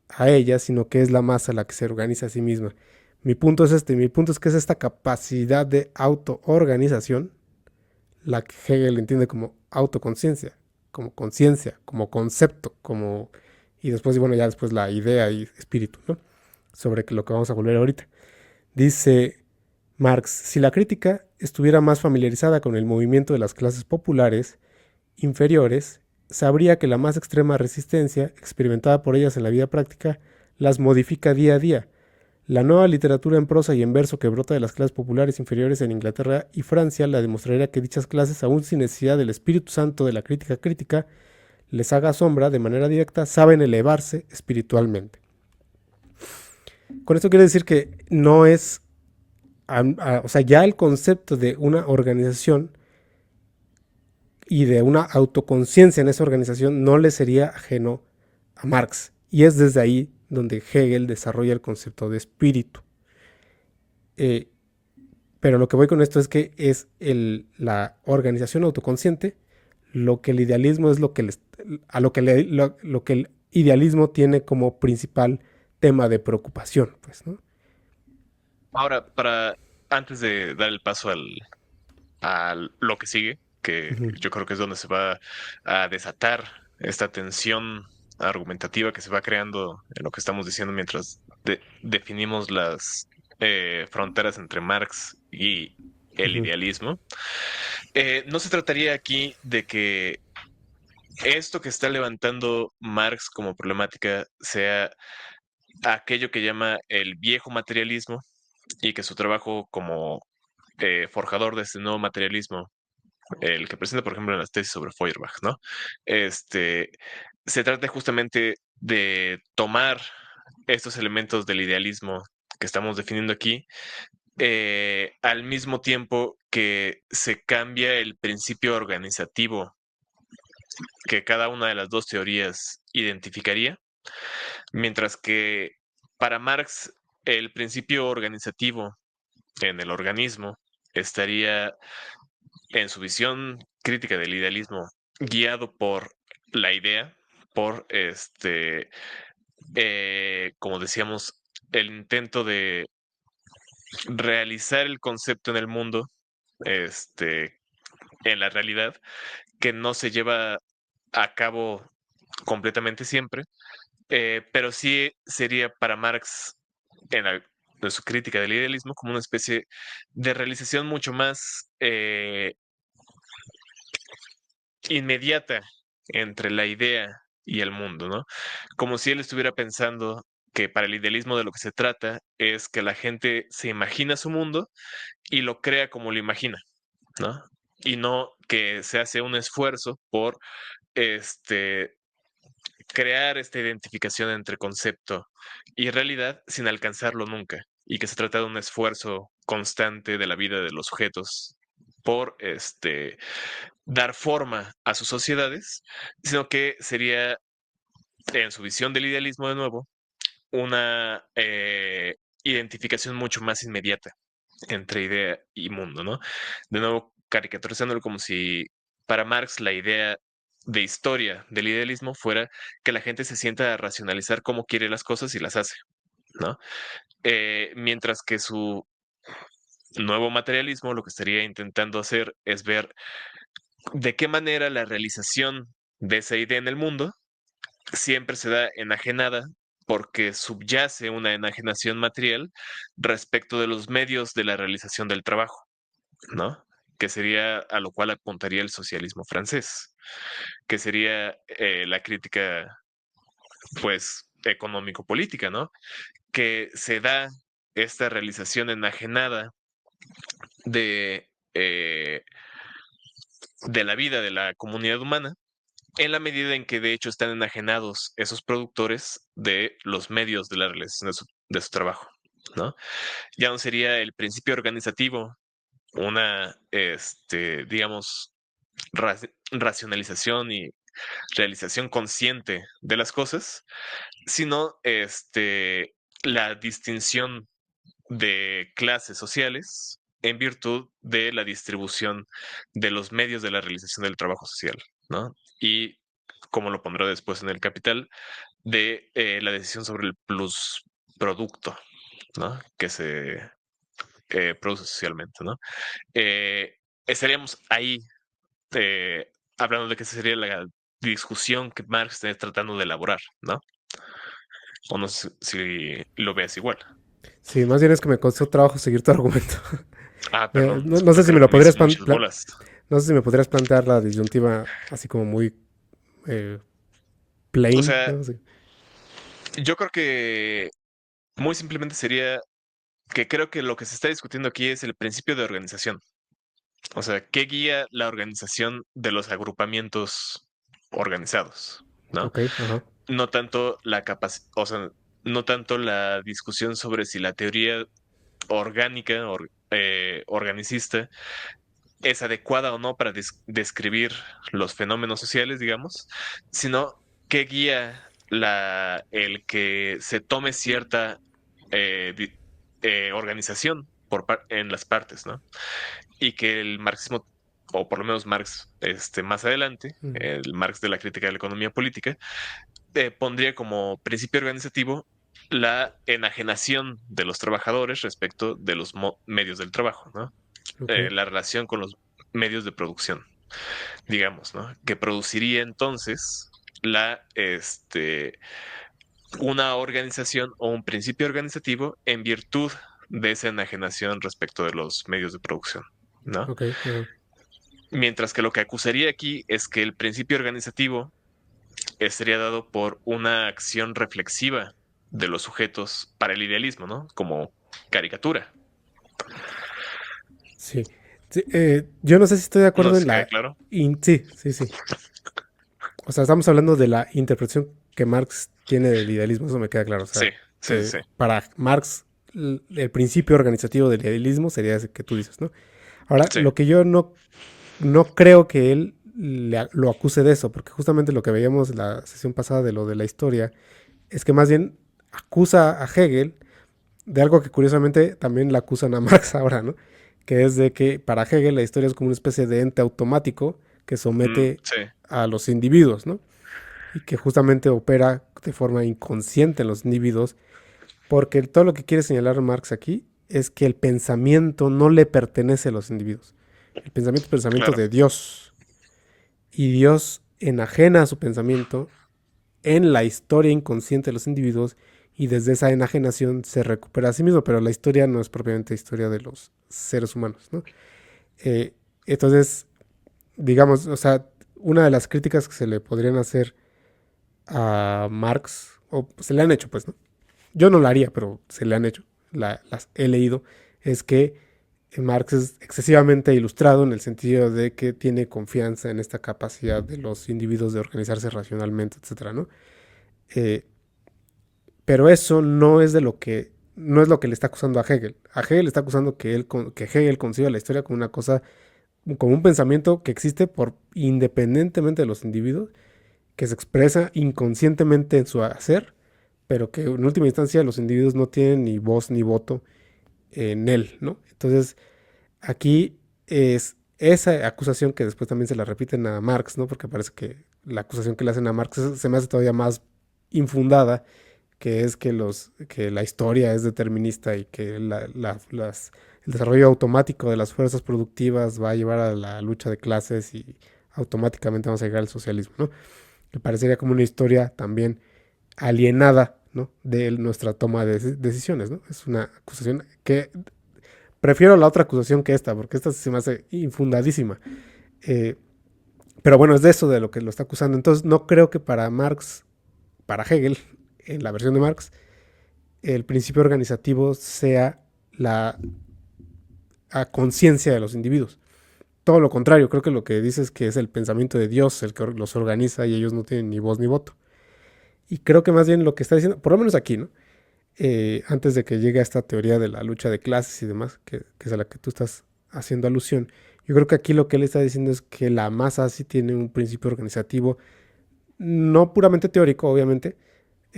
a ellas, sino que es la masa la que se organiza a sí misma. Mi punto es que es esta capacidad de autoorganización, la que Hegel entiende como autoconciencia, como concepto, como y después, bueno, ya después la idea y espíritu, ¿no? Sobre lo que vamos a volver ahorita. Dice Marx, si la crítica estuviera más familiarizada con el movimiento de las clases populares, inferiores, sabría que la más extrema resistencia experimentada por ellas en la vida práctica las modifica día a día. La nueva literatura en prosa y en verso que brota de las clases populares inferiores en Inglaterra y Francia la demostraría que dichas clases, aún sin necesidad del Espíritu Santo de la crítica crítica, les haga sombra de manera directa, saben elevarse espiritualmente. Con esto quiero decir que no es, o sea, ya el concepto de una organización y de una autoconciencia en esa organización no le sería ajeno a Marx. Y es desde ahí donde Hegel desarrolla el concepto de espíritu. Eh, pero lo que voy con esto es que es la organización autoconsciente lo que el idealismo es lo que a lo que el idealismo tiene como principal tema de preocupación, pues, ¿no? Ahora, antes de dar el paso a lo que sigue, Uh que -huh, yo creo que es donde se va a desatar esta tensión argumentativa que se va creando en lo que estamos diciendo mientras definimos las fronteras entre Marx y uh el -huh, idealismo. No se trataría aquí de que esto que está levantando Marx como problemática sea aquello que llama el viejo materialismo y que su trabajo como forjador de este nuevo materialismo, el que presenta, por ejemplo, en las tesis sobre Feuerbach, ¿no? Este, se trata justamente de tomar estos elementos del idealismo que estamos definiendo aquí, al mismo tiempo que se cambia el principio organizativo que cada una de las dos teorías identificaría, mientras que para Marx el principio organizativo en el organismo estaría en su visión crítica del idealismo guiado por la idea, por como decíamos, el intento de realizar el concepto en el mundo, en la realidad, que no se lleva a cabo completamente siempre, pero sí sería para Marx, en su crítica del idealismo, como una especie de realización mucho más inmediata entre la idea y el mundo, ¿no? Como si él estuviera pensando que para el idealismo de lo que se trata es que la gente se imagina su mundo y lo crea como lo imagina, ¿no? Y no que se hace un esfuerzo por crear esta identificación entre concepto y realidad sin alcanzarlo nunca, y que se trata de un esfuerzo constante de la vida de los sujetos por dar forma a sus sociedades, sino que sería, en su visión del idealismo de nuevo, una identificación mucho más inmediata entre idea y mundo, ¿no? De nuevo, caricaturizándolo como si para Marx la idea de historia del idealismo fuera que la gente se sienta a racionalizar cómo quiere las cosas y las hace, ¿no? Mientras que su nuevo materialismo lo que estaría intentando hacer es ver de qué manera la realización de esa idea en el mundo siempre se da enajenada porque subyace una enajenación material respecto de los medios de la realización del trabajo, ¿no? Que sería a lo cual apuntaría el socialismo francés, que sería la crítica, pues, económico-política, ¿no? Que se da esta realización enajenada de, eh, de la vida de la comunidad humana, en la medida en que de hecho están enajenados esos productores de los medios de la realización de su trabajo, ¿no? Ya no sería el principio organizativo una, digamos, racionalización y realización consciente de las cosas, sino la distinción de clases sociales en virtud de la distribución de los medios de la realización del trabajo social, ¿no? Y, como lo pondrá después en el Capital, de la decisión sobre el plusproducto, ¿no? Que se produce socialmente, ¿no? Eh, Estaríamos ahí hablando de que esa sería la discusión que Marx está tratando de elaborar, ¿no? O no sé si lo veas igual. Sí, más bien es que me costó trabajo seguir tu argumento. Ah, perdón, No sé si me creo lo que me podrías hice muchas bolas. no sé si me podrías plantear la disyuntiva así como muy eh, O plain, sea, ¿no? Sí. yo creo que muy simplemente sería que creo que lo que se está discutiendo aquí es el principio de organización. O sea, ¿qué guía la organización de los agrupamientos organizados? ¿No? Ok, ajá. No tanto la capacidad, o sea, no tanto la discusión sobre si la teoría orgánica, organicista, es adecuada o no para describir los fenómenos sociales, digamos, sino que guía el que se tome cierta organización en las partes, ¿no? Y que el marxismo, o por lo menos Marx más adelante, Mm. el Marx de la crítica de la economía política, pondría como principio organizativo la enajenación de los trabajadores respecto de los medios del trabajo, ¿no? Ok. La relación con los medios de producción, digamos, ¿no? Que produciría entonces la, una organización o un principio organizativo en virtud de esa enajenación respecto de los medios de producción, ¿no? Ok, ajá. Mientras que lo que acusaría aquí es que el principio organizativo sería dado por una acción reflexiva de los sujetos para el idealismo, ¿no? Como caricatura. Sí. Sí, yo no sé si estoy de No acuerdo sé en si queda la... claro. Sí, sí, sí. O sea, estamos hablando de la interpretación que Marx tiene del idealismo, eso me queda claro. O Sí, sea, sí, sí, sí. para Marx el principio organizativo del idealismo sería ese que tú dices, ¿no? Ahora, Sí. lo que yo no creo que él lo acuse de eso, porque justamente lo que veíamos en la sesión pasada de lo de la historia, es que más bien acusa a Hegel de algo que curiosamente también la acusan a Marx ahora, ¿no? Que es de que para Hegel la historia es como una especie de ente automático que somete Sí. a los individuos, ¿no? y que justamente opera de forma inconsciente en los individuos, porque todo lo que quiere señalar Marx aquí es que el pensamiento no le pertenece a los individuos. El pensamiento es pensamiento Claro. de Dios, y Dios enajena a su pensamiento en la historia inconsciente de los individuos, y desde esa enajenación se recupera a sí mismo, pero la historia no es propiamente historia de los seres humanos, ¿no? Eh, entonces, digamos, o sea, una de las críticas que se le podrían hacer a Marx, o se le han hecho, pues, ¿no? Yo no la haría, pero se le han hecho, las he leído, es que Marx es excesivamente ilustrado en el sentido de que tiene confianza en esta capacidad de los individuos de organizarse racionalmente, etcétera, ¿no? Eh, pero eso no es de lo que no es lo que le está acusando a Hegel. A Hegel le está acusando que Hegel concibe la historia como una cosa, como un pensamiento que existe por independientemente de los individuos, que se expresa inconscientemente en su hacer, pero que en última instancia los individuos no tienen ni voz ni voto en él, ¿no? Entonces, aquí es esa acusación que después también se la repiten a Marx, ¿no? Porque parece que la acusación que le hacen a Marx se me hace todavía más infundada, que es que la historia es determinista y que el desarrollo automático de las fuerzas productivas va a llevar a la lucha de clases y automáticamente vamos a llegar al socialismo, ¿no? Que parecería como una historia también alienada, ¿no? De nuestra toma de decisiones, ¿no? Es una acusación que prefiero la otra acusación que esta, porque esta se me hace infundadísima. Eh, pero bueno, es de eso de lo que lo está acusando. Entonces, no creo que para Marx, para Hegel, en la versión de Marx, el principio organizativo sea la conciencia de los individuos. Todo lo contrario, creo que lo que dice es que es el pensamiento de Dios el que los organiza y ellos no tienen ni voz ni voto. Y creo que más bien lo que está diciendo, por lo menos aquí, ¿no? Antes de que llegue a esta teoría de la lucha de clases y demás, que es a la que tú estás haciendo alusión, yo creo que aquí lo que él está diciendo es que la masa sí tiene un principio organizativo, no puramente teórico, obviamente,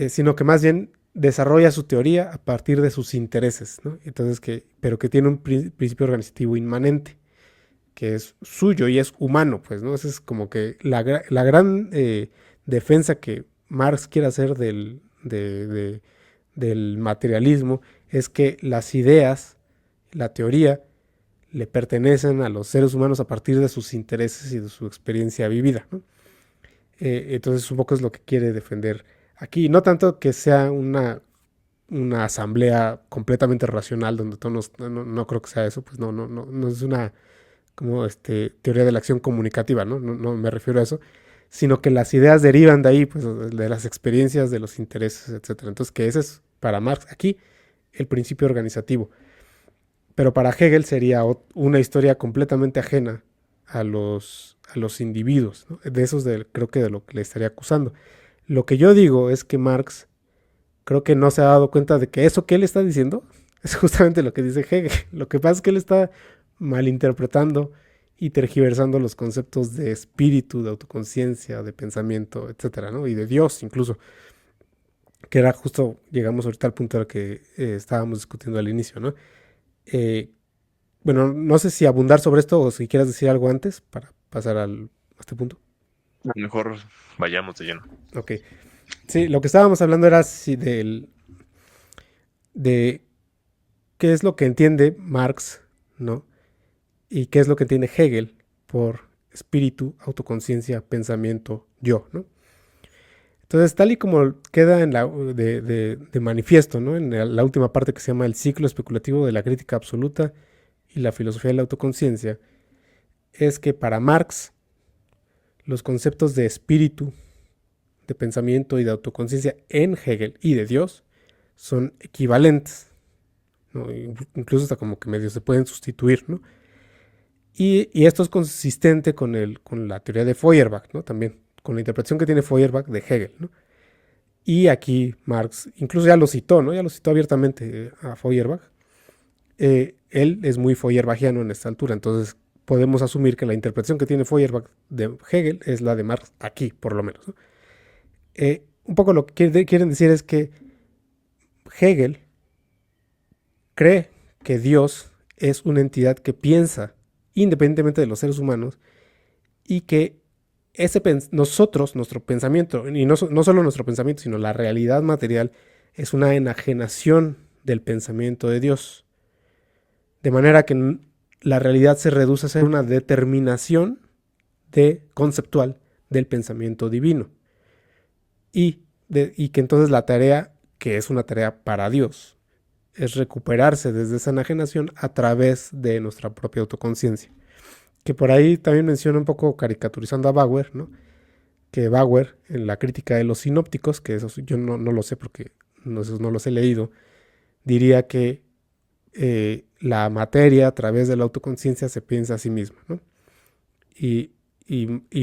sino que más bien desarrolla su teoría a partir de sus intereses, ¿no? Entonces pero que tiene un principio organizativo inmanente, que es suyo y es humano, pues, ¿no? Esa es como que la gran defensa que Marx quiere hacer del materialismo es que las ideas, la teoría, le pertenecen a los seres humanos a partir de sus intereses y de su experiencia vivida, ¿no? Entonces un poco es lo que quiere defender aquí. No tanto que sea una asamblea completamente racional donde todos no creo que sea eso, pues no es una como teoría de la acción comunicativa, ¿no? No me refiero a eso, sino que las ideas derivan de ahí, pues de las experiencias, de los intereses, etcétera. Entonces, que ese es para Marx aquí el principio organizativo. Pero para Hegel sería una historia completamente ajena a los individuos, ¿no? De esos creo que de lo que le estaría acusando. Lo que yo digo es que Marx creo que no se ha dado cuenta de que eso que él está diciendo es justamente lo que dice Hegel. Lo que pasa es que él está malinterpretando y tergiversando los conceptos de espíritu, de autoconciencia, de pensamiento, etcétera, ¿no? Y de Dios incluso, que era justo, llegamos ahorita al punto de que estábamos discutiendo al inicio, ¿no? Eh, bueno, no sé si abundar sobre esto o si quieras decir algo antes para pasar a este punto. A lo mejor vayamos de lleno. Ok. Sí, lo que estábamos hablando era si de qué es lo que entiende Marx, ¿no? Y qué es lo que entiende Hegel por espíritu, autoconciencia, pensamiento, yo, ¿no? Entonces, tal y como queda de manifiesto, ¿no? En la última parte que se llama el ciclo especulativo de la crítica absoluta y la filosofía de la autoconciencia, es que para Marx los conceptos de espíritu, de pensamiento y de autoconciencia en Hegel y de Dios son equivalentes, ¿no? Incluso hasta como que medio se pueden sustituir, ¿no? Y esto es consistente con la teoría de Feuerbach, ¿no? También, con la interpretación que tiene Feuerbach de Hegel, ¿no? Y aquí Marx, incluso ya lo citó, ¿no? Ya lo citó abiertamente a Feuerbach. Él es muy Feuerbachiano en esta altura, entonces podemos asumir que la interpretación que tiene Feuerbach de Hegel es la de Marx aquí, por lo menos, ¿no? Un poco lo que quieren decir es que Hegel cree que Dios es una entidad que piensa independientemente de los seres humanos y que nosotros, nuestro pensamiento, y no solo nuestro pensamiento, sino la realidad material, es una enajenación del pensamiento de Dios. De manera que la realidad se reduce a ser una determinación conceptual del pensamiento divino. Y que entonces la tarea, que es una tarea para Dios, es recuperarse desde esa enajenación a través de nuestra propia autoconciencia. Que por ahí también menciona un poco caricaturizando a Bauer, ¿no? Que Bauer, en la crítica de los sinópticos, que eso yo no lo sé porque no los he leído, diría que la materia a través de la autoconciencia se piensa a sí misma, ¿no? Y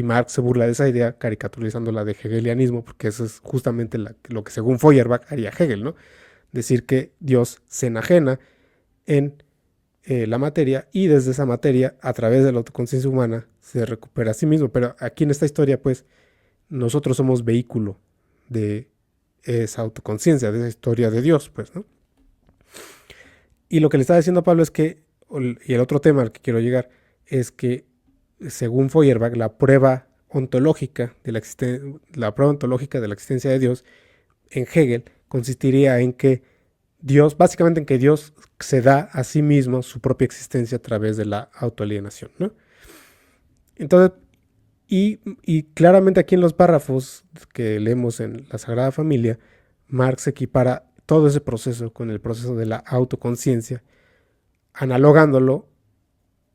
Marx se burla de esa idea caricaturizándola de hegelianismo, porque eso es justamente lo que según Feuerbach haría Hegel, ¿no? Decir que Dios se enajena en la materia y desde esa materia, a través de la autoconciencia humana, se recupera a sí mismo. Pero aquí en esta historia, pues, nosotros somos vehículo de esa autoconciencia, de esa historia de Dios, pues, ¿no? Y lo que le estaba diciendo a Pablo es que, y el otro tema al que quiero llegar, es que según Feuerbach, la prueba ontológica de la existencia de Dios en Hegel consistiría en que Dios, básicamente en que Dios se da a sí mismo su propia existencia a través de la autoalienación, ¿no? Entonces, y claramente aquí en los párrafos que leemos en la Sagrada Familia, Marx equipara todo ese proceso con el proceso de la autoconciencia, analogándolo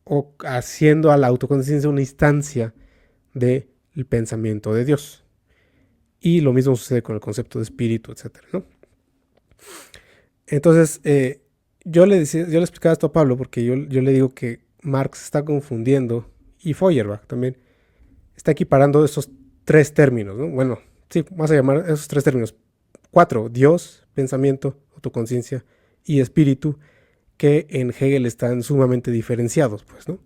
o haciendo a la autoconciencia una instancia del pensamiento de Dios. Y lo mismo sucede con el concepto de espíritu, etcétera, ¿no? Entonces, yo le explicaba esto a Pablo porque yo le digo que Marx está confundiendo, y Feuerbach también, está equiparando esos tres términos, ¿no? Bueno, sí, vamos a llamar esos tres términos. 4, Dios, pensamiento, autoconciencia y espíritu, que en Hegel están sumamente diferenciados, pues, ¿no?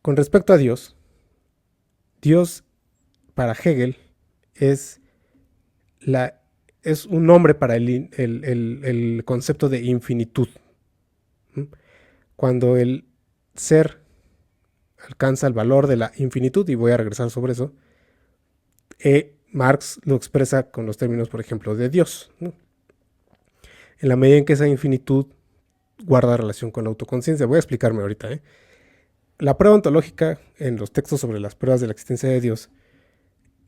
Con respecto a Dios, Dios para Hegel es un nombre para el concepto de infinitud. Cuando el ser alcanza el valor de la infinitud, y voy a regresar sobre eso, Marx lo expresa con los términos, por ejemplo, de Dios, ¿no? En la medida en que esa infinitud guarda relación con la autoconciencia. Voy a explicarme ahorita, ¿eh? La prueba ontológica, en los textos sobre las pruebas de la existencia de Dios,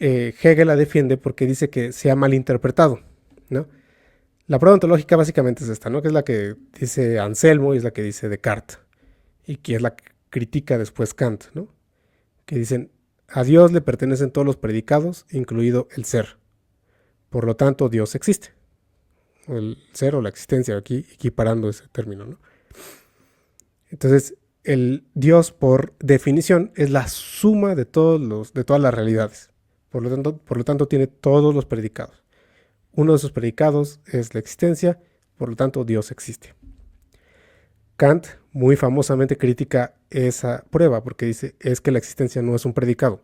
Hegel la defiende porque dice que se ha malinterpretado, ¿no? La prueba ontológica básicamente es esta, ¿no? Que es la que dice Anselmo y es la que dice Descartes, y que es la que critica después Kant, ¿no? Que dicen, a Dios le pertenecen todos los predicados, incluido el ser. Por lo tanto, Dios existe. El ser o la existencia, aquí equiparando ese término, ¿no? Entonces, el Dios, por definición, es la suma de todas las realidades. Por lo tanto, tiene todos los predicados. Uno de esos predicados es la existencia, por lo tanto, Dios existe. Kant muy famosamente critica esa prueba porque dice, es que la existencia no es un predicado.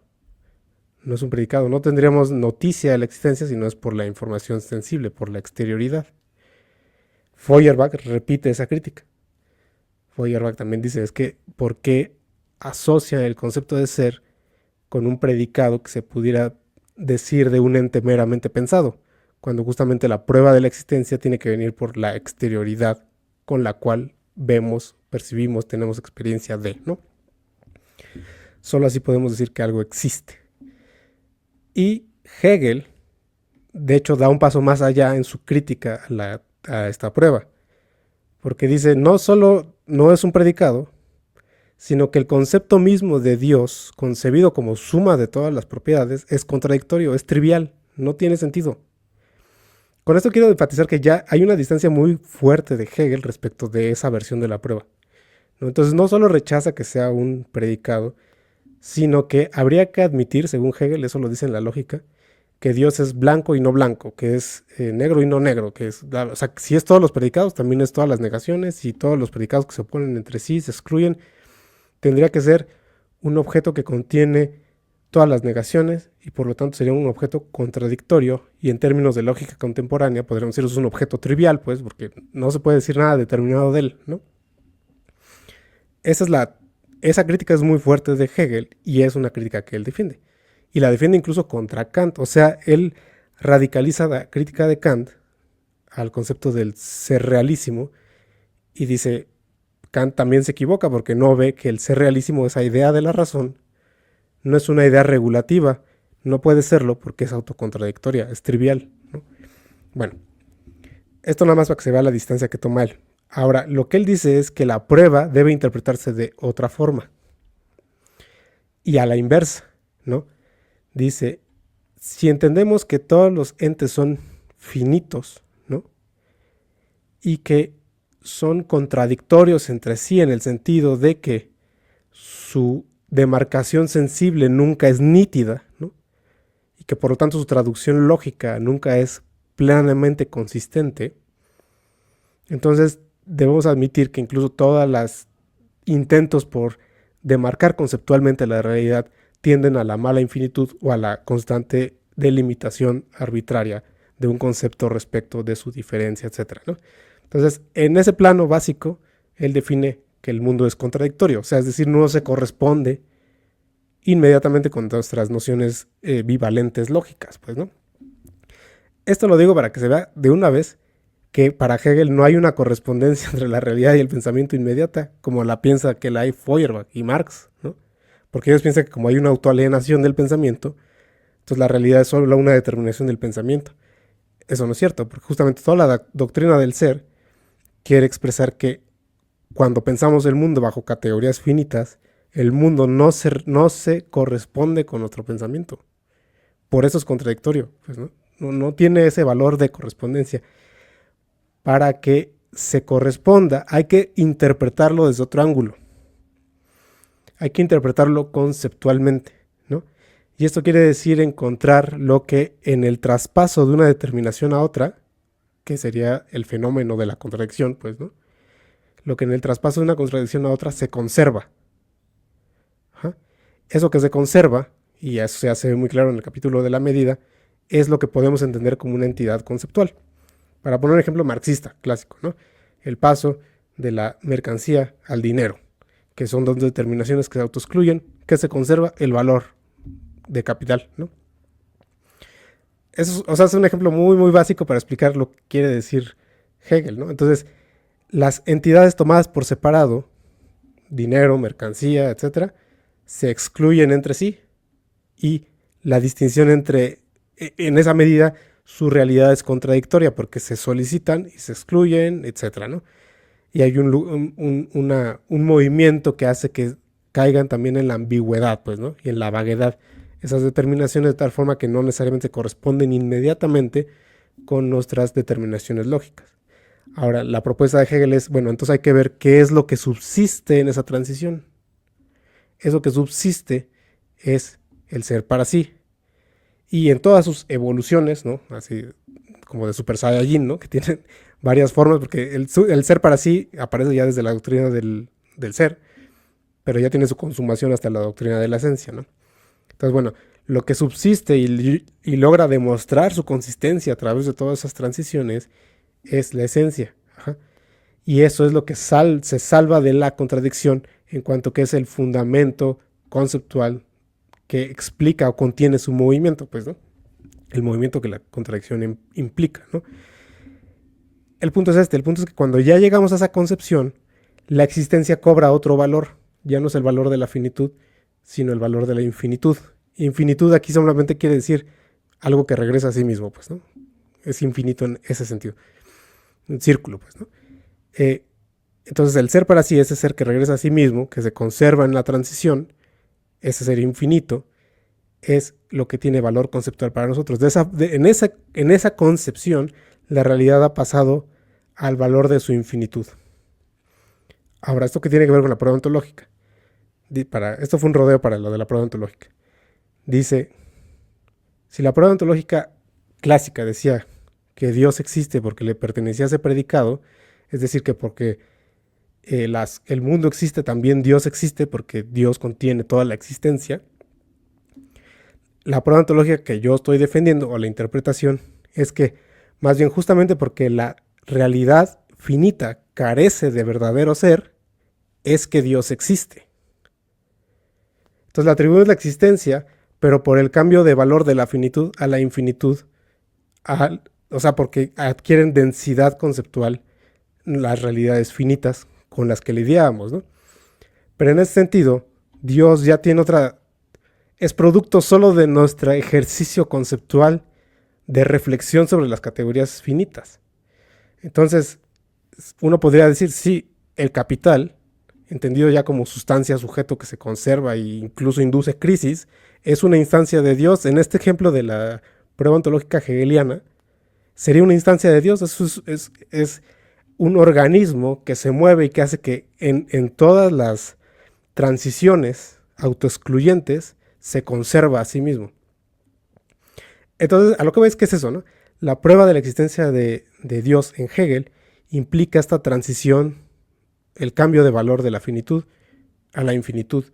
No es un predicado, no tendríamos noticia de la existencia si no es por la información sensible, por la exterioridad. Feuerbach repite esa crítica. Feuerbach también dice, es que ¿por qué asocian el concepto de ser con un predicado que se pudiera decir de un ente meramente pensado? Cuando justamente la prueba de la existencia tiene que venir por la exterioridad con la cual vemos, percibimos, tenemos experiencia de, ¿no? Solo así podemos decir que algo existe. Y Hegel, de hecho, da un paso más allá en su crítica a esta prueba, porque dice, no solo no es un predicado, sino que el concepto mismo de Dios, concebido como suma de todas las propiedades, es contradictorio, es trivial, no tiene sentido. Con esto quiero enfatizar que ya hay una distancia muy fuerte de Hegel respecto de esa versión de la prueba, ¿no? Entonces no solo rechaza que sea un predicado, sino que habría que admitir, según Hegel, eso lo dice en la lógica, que Dios es blanco y no blanco, que es negro y no negro, que es, o sea, si es todos los predicados, también es todas las negaciones, y todos los predicados que se oponen entre sí, se excluyen, tendría que ser un objeto que contiene todas las negaciones y por lo tanto sería un objeto contradictorio, y en términos de lógica contemporánea podríamos decir que es un objeto trivial, pues, porque no se puede decir nada determinado de él, ¿no? Esa es esa crítica es muy fuerte de Hegel y es una crítica que él defiende. Y la defiende incluso contra Kant. O sea, él radicaliza la crítica de Kant al concepto del ser realísimo y dice, Kant también se equivoca porque no ve que el ser realísimo, esa idea de la razón, no es una idea regulativa, no puede serlo porque es autocontradictoria, es trivial, ¿no? Bueno, esto nada más para que se vea la distancia que toma él. Ahora, lo que él dice es que la prueba debe interpretarse de otra forma. Y a la inversa, ¿no? Dice, si entendemos que todos los entes son finitos, ¿no? Y que son contradictorios entre sí en el sentido de que su demarcación sensible nunca es nítida, ¿no? Y que por lo tanto su traducción lógica nunca es plenamente consistente, entonces debemos admitir que incluso todos los intentos por demarcar conceptualmente la realidad tienden a la mala infinitud o a la constante delimitación arbitraria de un concepto respecto de su diferencia, etc., ¿no? Entonces, en ese plano básico, él define que el mundo es contradictorio, o sea, es decir, no se corresponde inmediatamente con nuestras nociones bivalentes lógicas, pues, ¿no? Esto lo digo para que se vea de una vez que para Hegel no hay una correspondencia entre la realidad y el pensamiento inmediata, como la piensa que la hay Feuerbach y Marx, ¿no? Porque ellos piensan que como hay una autoalienación del pensamiento, entonces la realidad es solo una determinación del pensamiento. Eso no es cierto, porque justamente toda la doctrina del ser quiere expresar que cuando pensamos el mundo bajo categorías finitas, el mundo no se corresponde con nuestro pensamiento. Por eso es contradictorio, pues, ¿no? No tiene ese valor de correspondencia. Para que se corresponda, hay que interpretarlo desde otro ángulo. Hay que interpretarlo conceptualmente, ¿no? Y esto quiere decir encontrar lo que en el traspaso de una determinación a otra, que sería el fenómeno de la contradicción, pues, ¿no? Lo que en el traspaso de una contradicción a otra se conserva. Ajá. Eso que se conserva, y eso se hace muy claro en el capítulo de la medida, es lo que podemos entender como una entidad conceptual. Para poner un ejemplo marxista clásico, ¿no? El paso de la mercancía al dinero, que son dos determinaciones que se autoexcluyen, que se conserva el valor de capital, ¿no? Eso, o sea, es un ejemplo muy, muy básico para explicar lo que quiere decir Hegel, ¿no? Entonces, las entidades tomadas por separado, dinero, mercancía, etcétera, se excluyen entre sí y la distinción entre, en esa medida, su realidad es contradictoria porque se solicitan y se excluyen, etcétera, ¿no? Y hay un movimiento que hace que caigan también en la ambigüedad, pues, ¿no? Y en la vaguedad. Esas determinaciones de tal forma que no necesariamente corresponden inmediatamente con nuestras determinaciones lógicas. Ahora, la propuesta de Hegel es, bueno, entonces hay que ver qué es lo que subsiste en esa transición. Eso que subsiste es el ser para sí. Y en todas sus evoluciones, ¿no? Así como de Super Saiyajin, ¿no? Que tienen varias formas, porque el ser para sí aparece ya desde la doctrina del ser, pero ya tiene su consumación hasta la doctrina de la esencia, ¿no? Entonces, bueno, lo que subsiste y logra demostrar su consistencia a través de todas esas transiciones es la esencia. Ajá. Y eso es lo que se salva de la contradicción en cuanto que es el fundamento conceptual que explica o contiene su movimiento, pues, ¿no? El movimiento que la contradicción implica, ¿no? El punto es este, el punto es que cuando ya llegamos a esa concepción, la existencia cobra otro valor, ya no es el valor de la finitud, sino el valor de la infinitud. Infinitud aquí solamente quiere decir algo que regresa a sí mismo, pues, ¿no? Es infinito en ese sentido. Un círculo, pues, ¿no? Entonces el ser para sí, ese ser que regresa a sí mismo, que se conserva en la transición, ese ser infinito, es lo que tiene valor conceptual para nosotros. En esa concepción, la realidad ha pasado al valor de su infinitud. Ahora, ¿esto qué tiene que ver con la prueba ontológica? Esto fue un rodeo para lo de la prueba ontológica. Dice, si la prueba ontológica clásica decía que Dios existe porque le pertenecía a ese predicado, es decir, que porque el mundo existe, también Dios existe porque Dios contiene toda la existencia. La prueba ontológica que yo estoy defendiendo, o la interpretación, es que más bien justamente porque la realidad finita carece de verdadero ser, es que Dios existe. Entonces le atribuimos la existencia, pero por el cambio de valor de la finitud a la infinitud, o sea, porque adquieren densidad conceptual las realidades finitas con las que lidiábamos, ¿no? Pero en ese sentido, Dios ya tiene otra, es producto solo de nuestro ejercicio conceptual de reflexión sobre las categorías finitas. Entonces, uno podría decir, sí, el capital, entendido ya como sustancia, sujeto que se conserva e incluso induce crisis, es una instancia de Dios. En este ejemplo de la prueba ontológica hegeliana, sería una instancia de Dios, es un organismo que se mueve y que hace que en todas las transiciones autoexcluyentes se conserva a sí mismo. Entonces, a lo que ves que es eso, ¿no? La prueba de la existencia de Dios en Hegel implica esta transición, el cambio de valor de la finitud a la infinitud,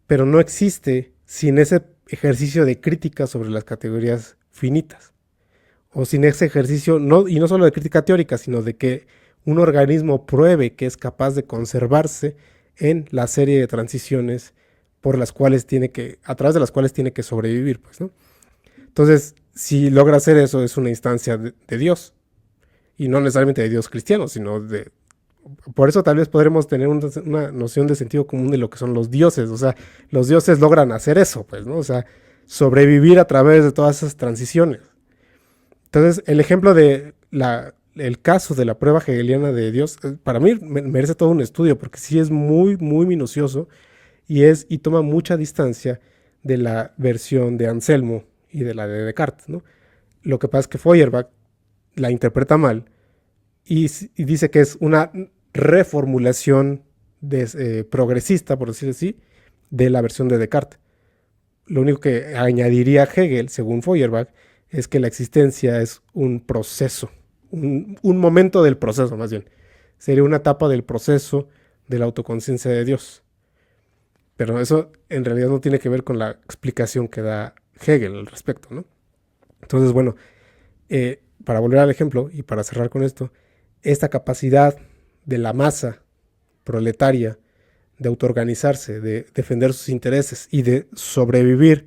pero no existe sin ese ejercicio de crítica sobre las categorías finitas, o sin ese ejercicio, no, y no solo de crítica teórica, sino de que un organismo pruebe que es capaz de conservarse en la serie de transiciones por las cuales tiene que, a través de las cuales tiene que sobrevivir, pues, ¿no? Entonces, si logra hacer eso, es una instancia de Dios, y no necesariamente de Dios cristiano, sino de... Por eso tal vez podremos tener una noción de sentido común de lo que son los dioses, o sea, los dioses logran hacer eso, pues, ¿no? O sea, sobrevivir a través de todas esas transiciones. Entonces, el ejemplo de el caso de la prueba hegeliana de Dios, para mí merece todo un estudio, porque sí es muy, muy minucioso y toma mucha distancia de la versión de Anselmo y de la de Descartes, ¿no? Lo que pasa es que Feuerbach la interpreta mal y dice que es una reformulación progresista, por decirlo así, de la versión de Descartes. Lo único que añadiría Hegel, según Feuerbach, es que la existencia es un proceso, un momento del proceso más bien. Sería una etapa del proceso de la autoconciencia de Dios. Pero eso en realidad no tiene que ver con la explicación que da Hegel al respecto, ¿no? Entonces, bueno, para volver al ejemplo y para cerrar con esto, esta capacidad de la masa proletaria de autoorganizarse, de defender sus intereses y de sobrevivir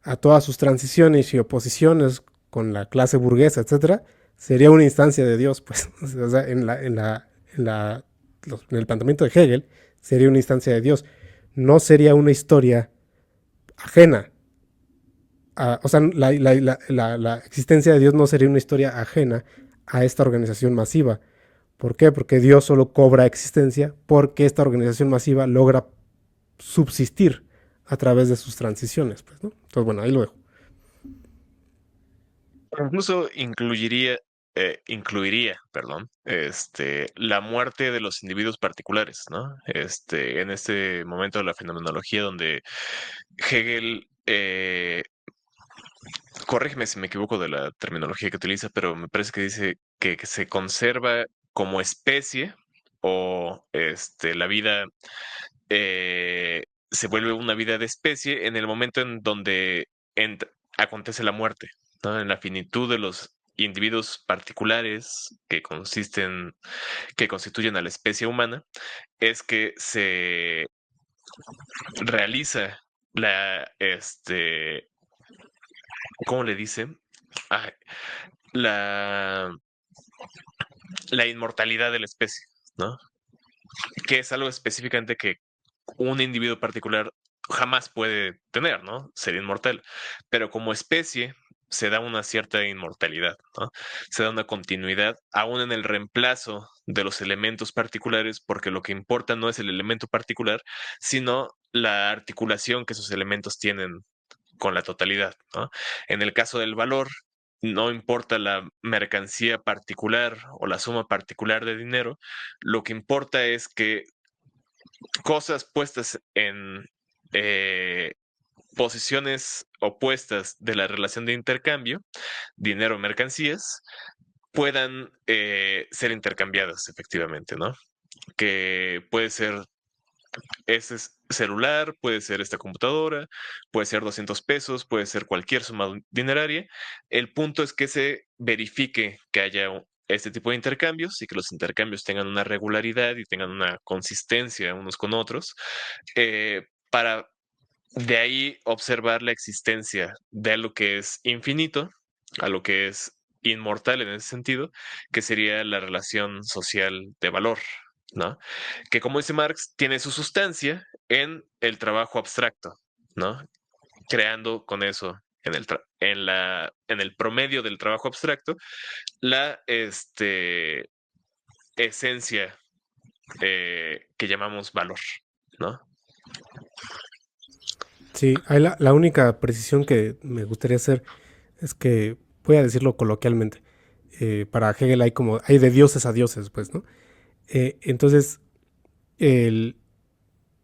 a todas sus transiciones y oposiciones con la clase burguesa, etcétera, sería una instancia de Dios, pues, o sea, en el planteamiento de Hegel, sería una instancia de Dios. No sería una historia ajena. O sea, la existencia de Dios no sería una historia ajena a esta organización masiva. ¿Por qué? Porque Dios solo cobra existencia porque esta organización masiva logra subsistir a través de sus transiciones, pues, ¿no? Entonces, bueno, ahí lo dejo. Incluso incluiría, perdón, la muerte de los individuos particulares, ¿no? En este momento de la fenomenología donde Hegel, corrígeme si me equivoco de la terminología que utiliza, pero me parece que dice que se conserva como especie o la vida se vuelve una vida de especie en el momento en donde acontece la muerte, ¿no? En la finitud de los individuos particulares que constituyen a la especie humana, es que se realiza ¿cómo le dice? Ah, la, la inmortalidad de la especie, ¿no? Que es algo específicamente que un individuo particular jamás puede tener, ¿no? Ser inmortal. Pero como especie se da una cierta inmortalidad, ¿no? Se da una continuidad aún en el reemplazo de los elementos particulares, porque lo que importa no es el elemento particular, sino la articulación que esos elementos tienen con la totalidad, ¿no? En el caso del valor, no importa la mercancía particular o la suma particular de dinero, lo que importa es que cosas puestas en posiciones opuestas de la relación de intercambio, dinero o mercancías, puedan ser intercambiadas efectivamente, ¿no? Que puede ser ese celular, puede ser esta computadora, puede ser 200 pesos, puede ser cualquier suma dineraria. El punto es que se verifique que haya este tipo de intercambios y que los intercambios tengan una regularidad y tengan una consistencia unos con otros para de ahí observar la existencia de lo que es infinito a lo que es inmortal en ese sentido, que sería la relación social de valor, ¿no? Que como dice Marx, tiene su sustancia en el trabajo abstracto, ¿no? Creando con eso en el promedio del trabajo abstracto la esencia que llamamos valor, ¿no? Sí, hay la única precisión que me gustaría hacer es que, voy a decirlo coloquialmente, para Hegel hay de dioses a dioses, pues, ¿no? Entonces, el,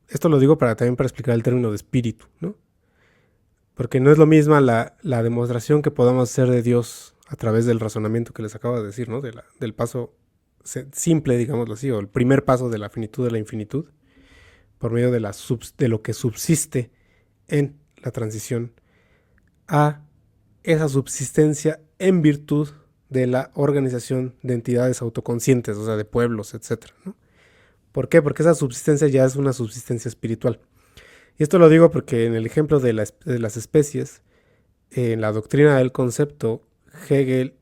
esto lo digo también para explicar el término de espíritu, ¿no? Porque no es lo misma la demostración que podamos hacer de Dios a través del razonamiento que les acabo de decir, ¿no? Del paso simple, digámoslo así, o el primer paso de la finitud de la infinitud, por medio de lo que subsiste en la transición a esa subsistencia en virtud de la organización de entidades autoconscientes, o sea, de pueblos, etcétera, ¿no? ¿Por qué? Porque esa subsistencia ya es una subsistencia espiritual. Y esto lo digo porque en el ejemplo de las especies, en la doctrina del concepto, Hegel,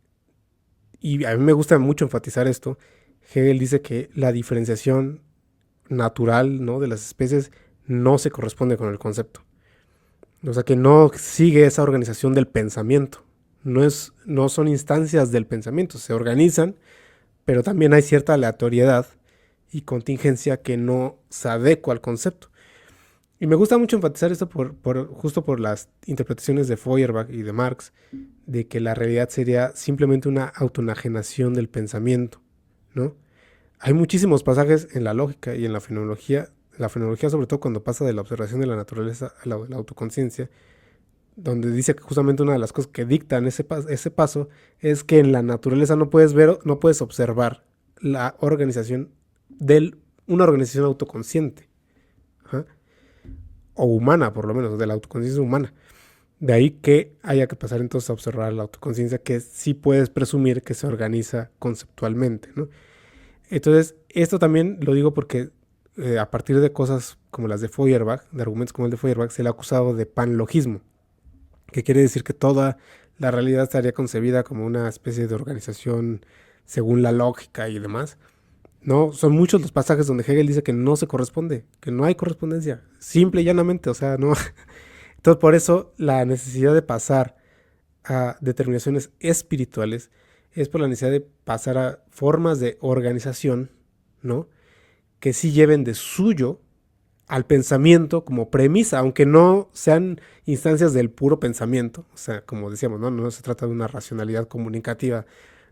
y a mí me gusta mucho enfatizar esto, Hegel dice que la diferenciación natural, ¿no?, de las especies no se corresponde con el concepto. O sea, que no sigue esa organización del pensamiento. No son instancias del pensamiento, se organizan, pero también hay cierta aleatoriedad y contingencia que no se adecua al concepto. Y me gusta mucho enfatizar esto justo por las interpretaciones de Feuerbach y de Marx, de que la realidad sería simplemente una autoenajenación del pensamiento, ¿no? Hay muchísimos pasajes en la lógica y en la fenomenología sobre todo cuando pasa de la observación de la naturaleza a la autoconciencia, donde dice que justamente una de las cosas que dictan ese paso es que en la naturaleza no puedes ver, no puedes observar la organización una organización autoconsciente. Ajá. O humana, por lo menos, de la autoconciencia humana. De ahí que haya que pasar entonces a observar la autoconciencia, que sí puedes presumir que se organiza conceptualmente, ¿no? Entonces, esto también lo digo porque a partir de cosas como las de Feuerbach, de argumentos como el de Feuerbach, se le ha acusado de panlogismo, que quiere decir que toda la realidad estaría concebida como una especie de organización según la lógica y demás. No, son muchos los pasajes donde Hegel dice que no se corresponde, que no hay correspondencia, simple y llanamente, o sea, no. Entonces, por eso la necesidad de pasar a determinaciones espirituales es por la necesidad de pasar a formas de organización, ¿no?, que sí lleven de suyo al pensamiento como premisa, aunque no sean instancias del puro pensamiento, o sea, como decíamos, no se trata de una racionalidad comunicativa,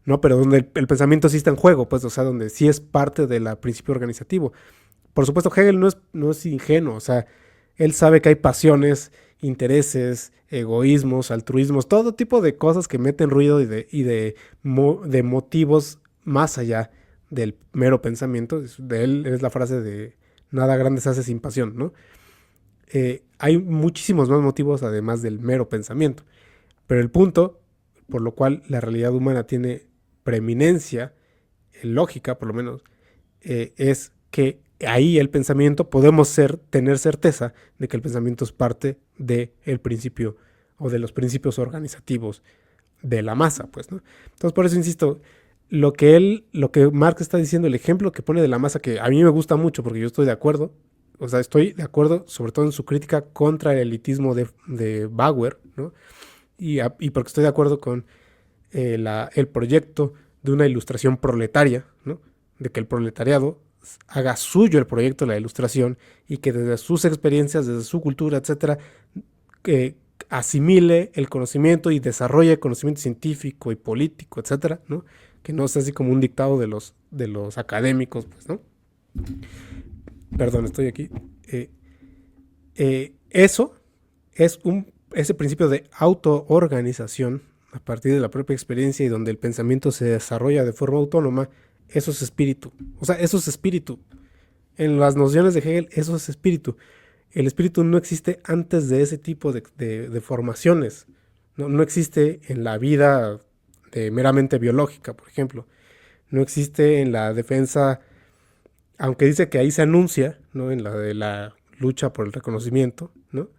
no, pero donde el pensamiento sí está en juego, pues, o sea, donde sí es parte del principio organizativo. Por supuesto, Hegel no es ingenuo, o sea, él sabe que hay pasiones, intereses, egoísmos, altruismos, todo tipo de cosas que meten ruido de motivos más allá del mero pensamiento. De él es la frase de nada grande se hace sin pasión, ¿no? Hay muchísimos más motivos además del mero pensamiento. Pero el punto, por lo cual la realidad humana tiene preeminencia, lógica por lo menos, es que ahí el pensamiento podemos tener certeza de que el pensamiento es parte del principio o de los principios organizativos de la masa, pues, ¿no? Entonces, por eso insisto, lo que Marx está diciendo, el ejemplo que pone de la masa, que a mí me gusta mucho porque yo estoy de acuerdo, o sea, estoy de acuerdo sobre todo en su crítica contra el elitismo de Bauer, ¿no? Y porque estoy de acuerdo con el proyecto de una ilustración proletaria, ¿no?, de que el proletariado haga suyo el proyecto de la ilustración y que desde sus experiencias, desde su cultura, etcétera, que asimile el conocimiento y desarrolle el conocimiento científico y político, etcétera, ¿no? Que no sea así como un dictado de los académicos, pues, ¿no? Perdón, estoy aquí. Eso es ese principio de autoorganización a partir de la propia experiencia y donde el pensamiento se desarrolla de forma autónoma. Eso es espíritu. O sea, eso es espíritu. En las nociones de Hegel, eso es espíritu. El espíritu no existe antes de ese tipo de formaciones. No existe en la vida meramente biológica, por ejemplo. No existe en la defensa, aunque dice que ahí se anuncia, ¿no?, en la de la lucha por el reconocimiento, ¿no?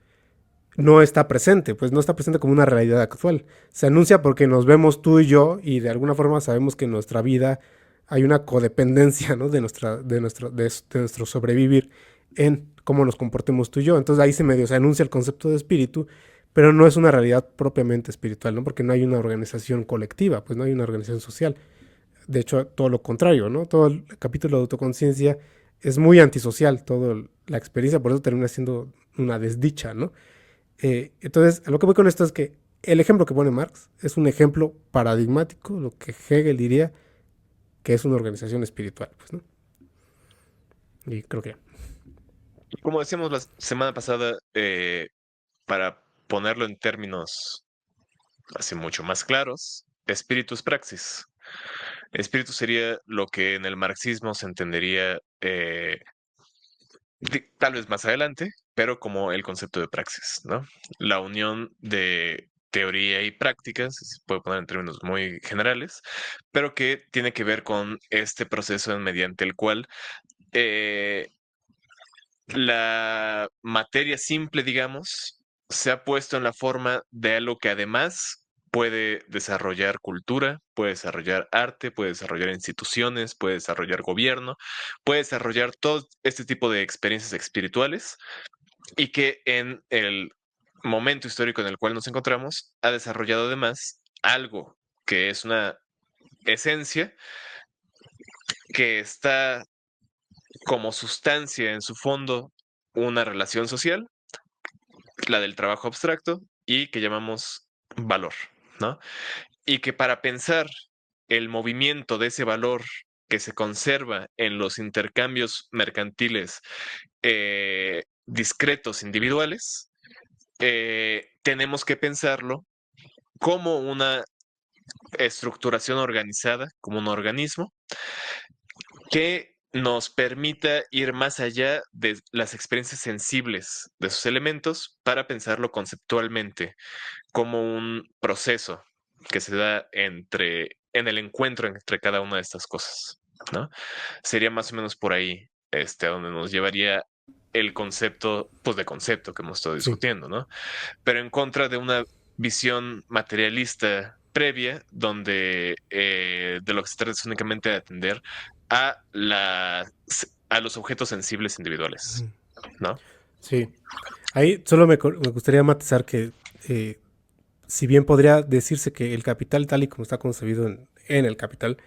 no está presente, pues no está presente como una realidad actual. Se anuncia porque nos vemos tú y yo y de alguna forma sabemos que en nuestra vida hay una codependencia, ¿no? De nuestro sobrevivir en cómo nos comportemos tú y yo. Entonces ahí se anuncia el concepto de espíritu, pero no es una realidad propiamente espiritual, ¿no? Porque no hay una organización colectiva, pues no hay una organización social. De hecho, todo lo contrario, ¿no? Todo el capítulo de autoconciencia es muy antisocial, toda la experiencia, por eso termina siendo una desdicha, ¿no? Entonces, a lo que voy con esto es que el ejemplo que pone Marx es un ejemplo paradigmático, lo que Hegel diría que es una organización espiritual, pues, ¿no? Y creo que... Como decíamos la semana pasada, para ponerlo en términos así mucho más claros, espíritu es praxis. Espíritu sería lo que en el marxismo se entendería tal vez más adelante, pero como el concepto de praxis, ¿no? La unión de teoría y prácticas, se puede poner en términos muy generales, pero que tiene que ver con este proceso mediante el cual eh, la materia simple, digamos, se ha puesto en la forma de algo que además puede desarrollar cultura, puede desarrollar arte, puede desarrollar instituciones, puede desarrollar gobierno, puede desarrollar todo este tipo de experiencias espirituales y que en el momento histórico en el cual nos encontramos ha desarrollado además algo que es una esencia que está como sustancia en su fondo una relación social, la del trabajo abstracto y que llamamos valor, ¿no? Y que para pensar el movimiento de ese valor que se conserva en los intercambios mercantiles discretos individuales, tenemos que pensarlo como una estructuración organizada, como un organismo, que nos permita ir más allá de las experiencias sensibles de sus elementos para pensarlo conceptualmente como un proceso que se da en el encuentro entre cada una de estas cosas, ¿no? Sería más o menos por ahí, a donde nos llevaría el concepto, pues de concepto que hemos estado Sí. discutiendo, ¿no? Pero en contra de una visión materialista previa, donde de lo que se trata es únicamente de atender a, a los objetos sensibles individuales, ¿no? Sí. Ahí solo me gustaría matizar que si bien podría decirse que el capital tal y como está concebido en el capital,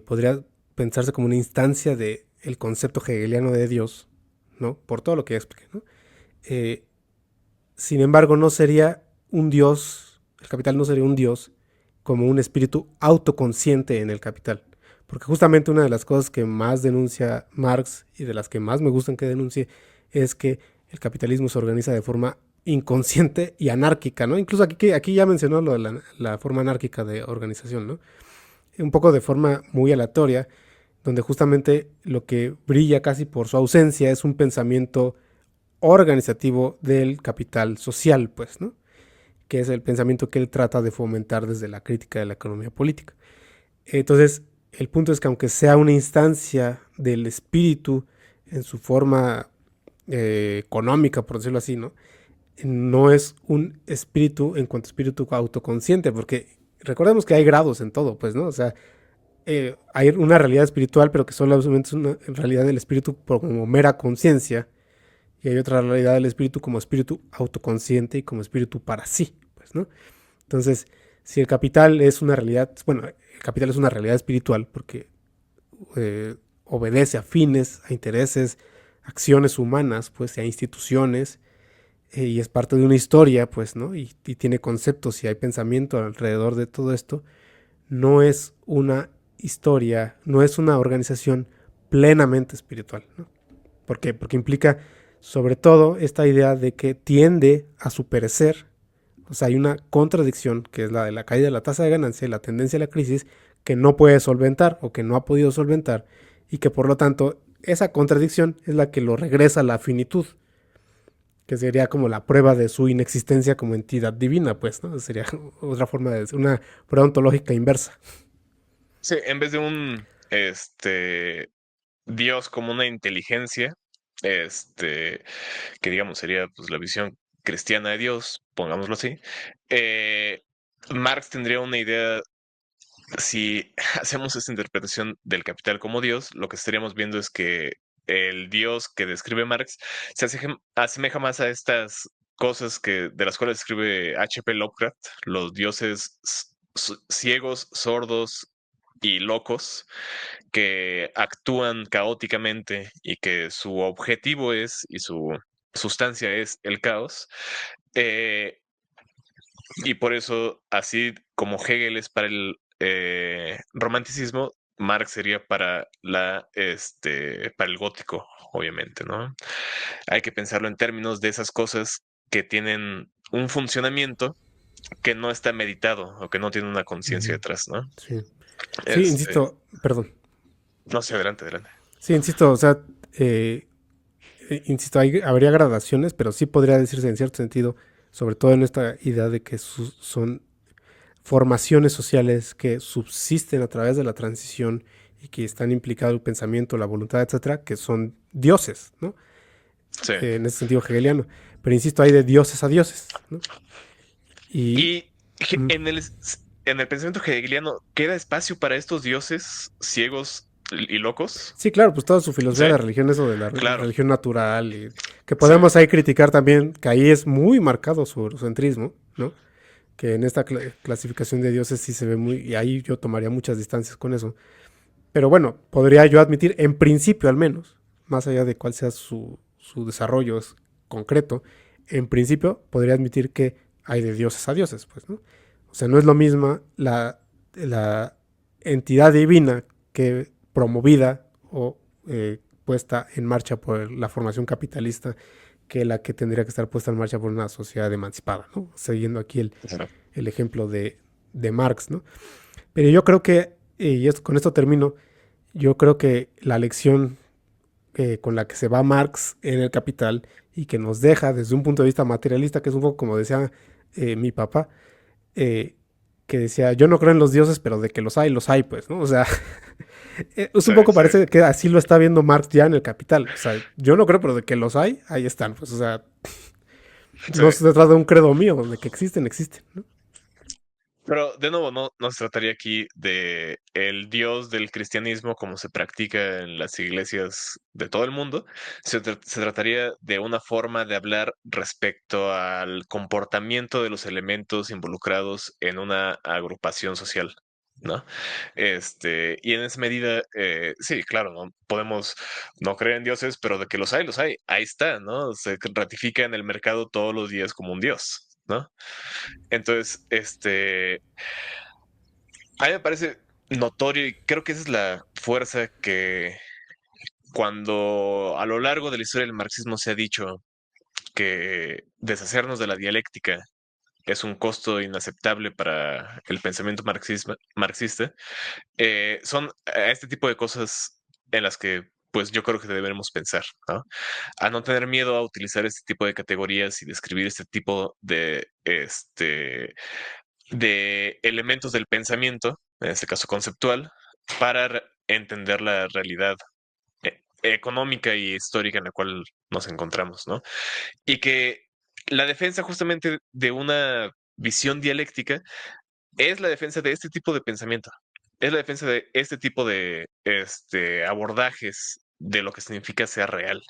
podría pensarse como una instancia de el concepto hegeliano de Dios, ¿no? Por todo lo que ya expliqué, ¿no? Eh, Sin embargo, no sería un Dios, el capital no sería un Dios como un espíritu autoconsciente en el capital. Porque justamente una de las cosas que más denuncia Marx y de las que más me gustan que denuncie es que el capitalismo se organiza de forma inconsciente y anárquica, ¿no? Incluso aquí ya mencionó lo de la forma anárquica de organización, ¿no? Un poco de forma muy aleatoria, donde justamente lo que brilla casi por su ausencia es un pensamiento organizativo del capital social, pues, ¿no? Que es el pensamiento que él trata de fomentar desde la crítica de la economía política. Entonces, el punto es que aunque sea una instancia del espíritu en su forma económica, por decirlo así, ¿no? No es un espíritu en cuanto a espíritu autoconsciente, porque recordemos que hay grados en todo, pues, ¿no? O sea, hay una realidad espiritual, pero que solamente es una realidad del espíritu como mera conciencia, y hay otra realidad del espíritu como espíritu autoconsciente y como espíritu para sí, pues, ¿no? Entonces, si el capital es una realidad, bueno, el capital es una realidad espiritual porque obedece a fines, a intereses, acciones humanas, pues, a instituciones, y es parte de una historia, pues, ¿no? Y tiene conceptos y hay pensamiento alrededor de todo esto, no es una historia, no es una organización plenamente espiritual, ¿no? ¿Por qué? Porque implica sobre todo esta idea de que tiende a su perecer. O sea, hay una contradicción que es la de la caída de la tasa de ganancia y la tendencia a la crisis que no puede solventar o que no ha podido solventar y que por lo tanto esa contradicción es la que lo regresa a la finitud, que sería como la prueba de su inexistencia como entidad divina, pues, ¿no? Sería otra forma de decir, una prueba ontológica inversa. Sí, en vez de un Dios como una inteligencia, que digamos sería pues la visión cristiana de Dios, pongámoslo así, Marx tendría una idea. Si hacemos esta interpretación del capital como Dios, lo que estaríamos viendo es que el Dios que describe Marx se asemeja más a estas cosas de las cuales escribe H.P. Lovecraft, los dioses ciegos, sordos y locos que actúan caóticamente y que su objetivo es y su sustancia es el caos. Eh, y por eso, así como Hegel es para el romanticismo, Marx sería para el gótico, obviamente, ¿no? Hay que pensarlo en términos de esas cosas que tienen un funcionamiento que no está meditado o que no tiene una conciencia Ujú. detrás, ¿no? Sí. Sí, Este, insisto, perdón. no sé, adelante, adelante. Sí, insisto, o sea, insisto, habría gradaciones, pero sí podría decirse en cierto sentido, sobre todo en esta idea de que son formaciones sociales que subsisten a través de la transición y que están implicados el pensamiento, la voluntad, etcétera, que son dioses, ¿no? Sí. En ese sentido hegeliano. Pero insisto, hay de dioses a dioses, ¿no? Y Y mm, en el pensamiento hegeliano, ¿queda espacio para estos dioses ciegos y locos? sí, claro, pues toda su filosofía Sí, de la religión, eso de la claro. religión natural, y que Sí, podemos ahí criticar también, que ahí es muy marcado su eurocentrismo, ¿no? Que en esta clasificación de dioses sí se ve muy, y ahí yo tomaría muchas distancias con eso. Pero bueno, podría yo admitir, en principio al menos, más allá de cuál sea su desarrollo concreto, en principio podría admitir que hay de dioses a dioses, pues, ¿no? O sea, no es lo mismo la entidad divina que promovida o puesta en marcha por la formación capitalista que la que tendría que estar puesta en marcha por una sociedad emancipada, ¿no? Siguiendo aquí claro. el ejemplo de Marx, ¿no? Pero yo creo que, con esto termino, yo creo que la lección con la que se va Marx en el Capital y que nos deja desde un punto de vista materialista, que es un poco como decía mi papá, eh, que decía, yo no creo en los dioses, pero de que los hay, pues, ¿no? O sea, es Sí, un poco sí, parece que así lo está viendo Marx ya en el Capital. O sea, yo no creo, pero de que los hay, ahí están, pues, o sea, sí. no se trata de un credo mío, de que existen, existen, ¿no? Pero de nuevo, no se trataría aquí de el Dios del cristianismo como se practica en las iglesias de todo el mundo. Se trataría de una forma de hablar respecto al comportamiento de los elementos involucrados en una agrupación social, ¿no? Y en esa medida, sí, claro, no podemos no creer en dioses, pero de que los hay, los hay. Ahí está, ¿no? Se ratifica en el mercado todos los días como un dios, ¿no? Entonces, a mí me parece notorio y creo que esa es la fuerza que cuando a lo largo de la historia del marxismo se ha dicho que deshacernos de la dialéctica es un costo inaceptable para el pensamiento marxista, son este tipo de cosas en las que pues yo creo que debemos pensar, ¿no? A no tener miedo a utilizar este tipo de categorías y describir este tipo de elementos del pensamiento, en este caso conceptual, para entender la realidad económica y histórica en la cual nos encontramos, ¿no? Y que la defensa justamente de una visión dialéctica es la defensa de este tipo de pensamiento, es la defensa de este tipo de abordajes de lo que significa ser real.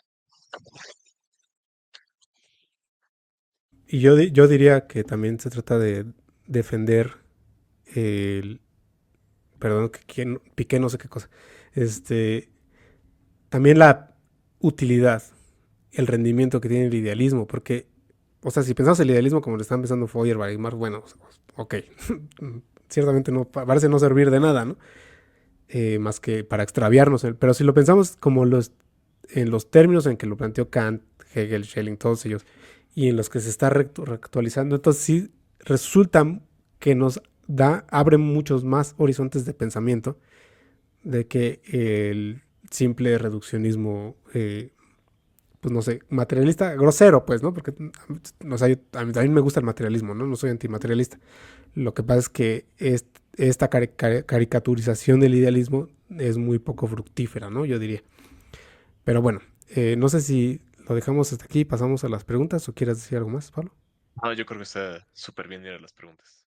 Y yo diría que también se trata de defender el, perdón, que piqué no sé qué cosa, este, también la utilidad, el rendimiento que tiene el idealismo, porque, o sea, si pensamos el idealismo como lo están pensando Feuerbach y Marx, bueno, ok, ciertamente no parece no servir de nada, ¿no? Más que para extraviarnos, pero si lo pensamos como en los términos en que lo planteó Kant, Hegel, Schelling, todos ellos, y en los que se está reactualizando, entonces sí resulta que nos abre muchos más horizontes de pensamiento de que el simple reduccionismo, pues no sé, materialista, grosero, pues, ¿no? Porque, no sé, a mí también me gusta el materialismo, ¿no? No soy antimaterialista. Lo que pasa es que esta caricaturización del idealismo es muy poco fructífera, ¿no? Yo diría. Pero bueno, no sé si lo dejamos hasta aquí, pasamos a las preguntas, ¿o quieres decir algo más, Pablo? No, yo creo que está súper bien ir a las preguntas.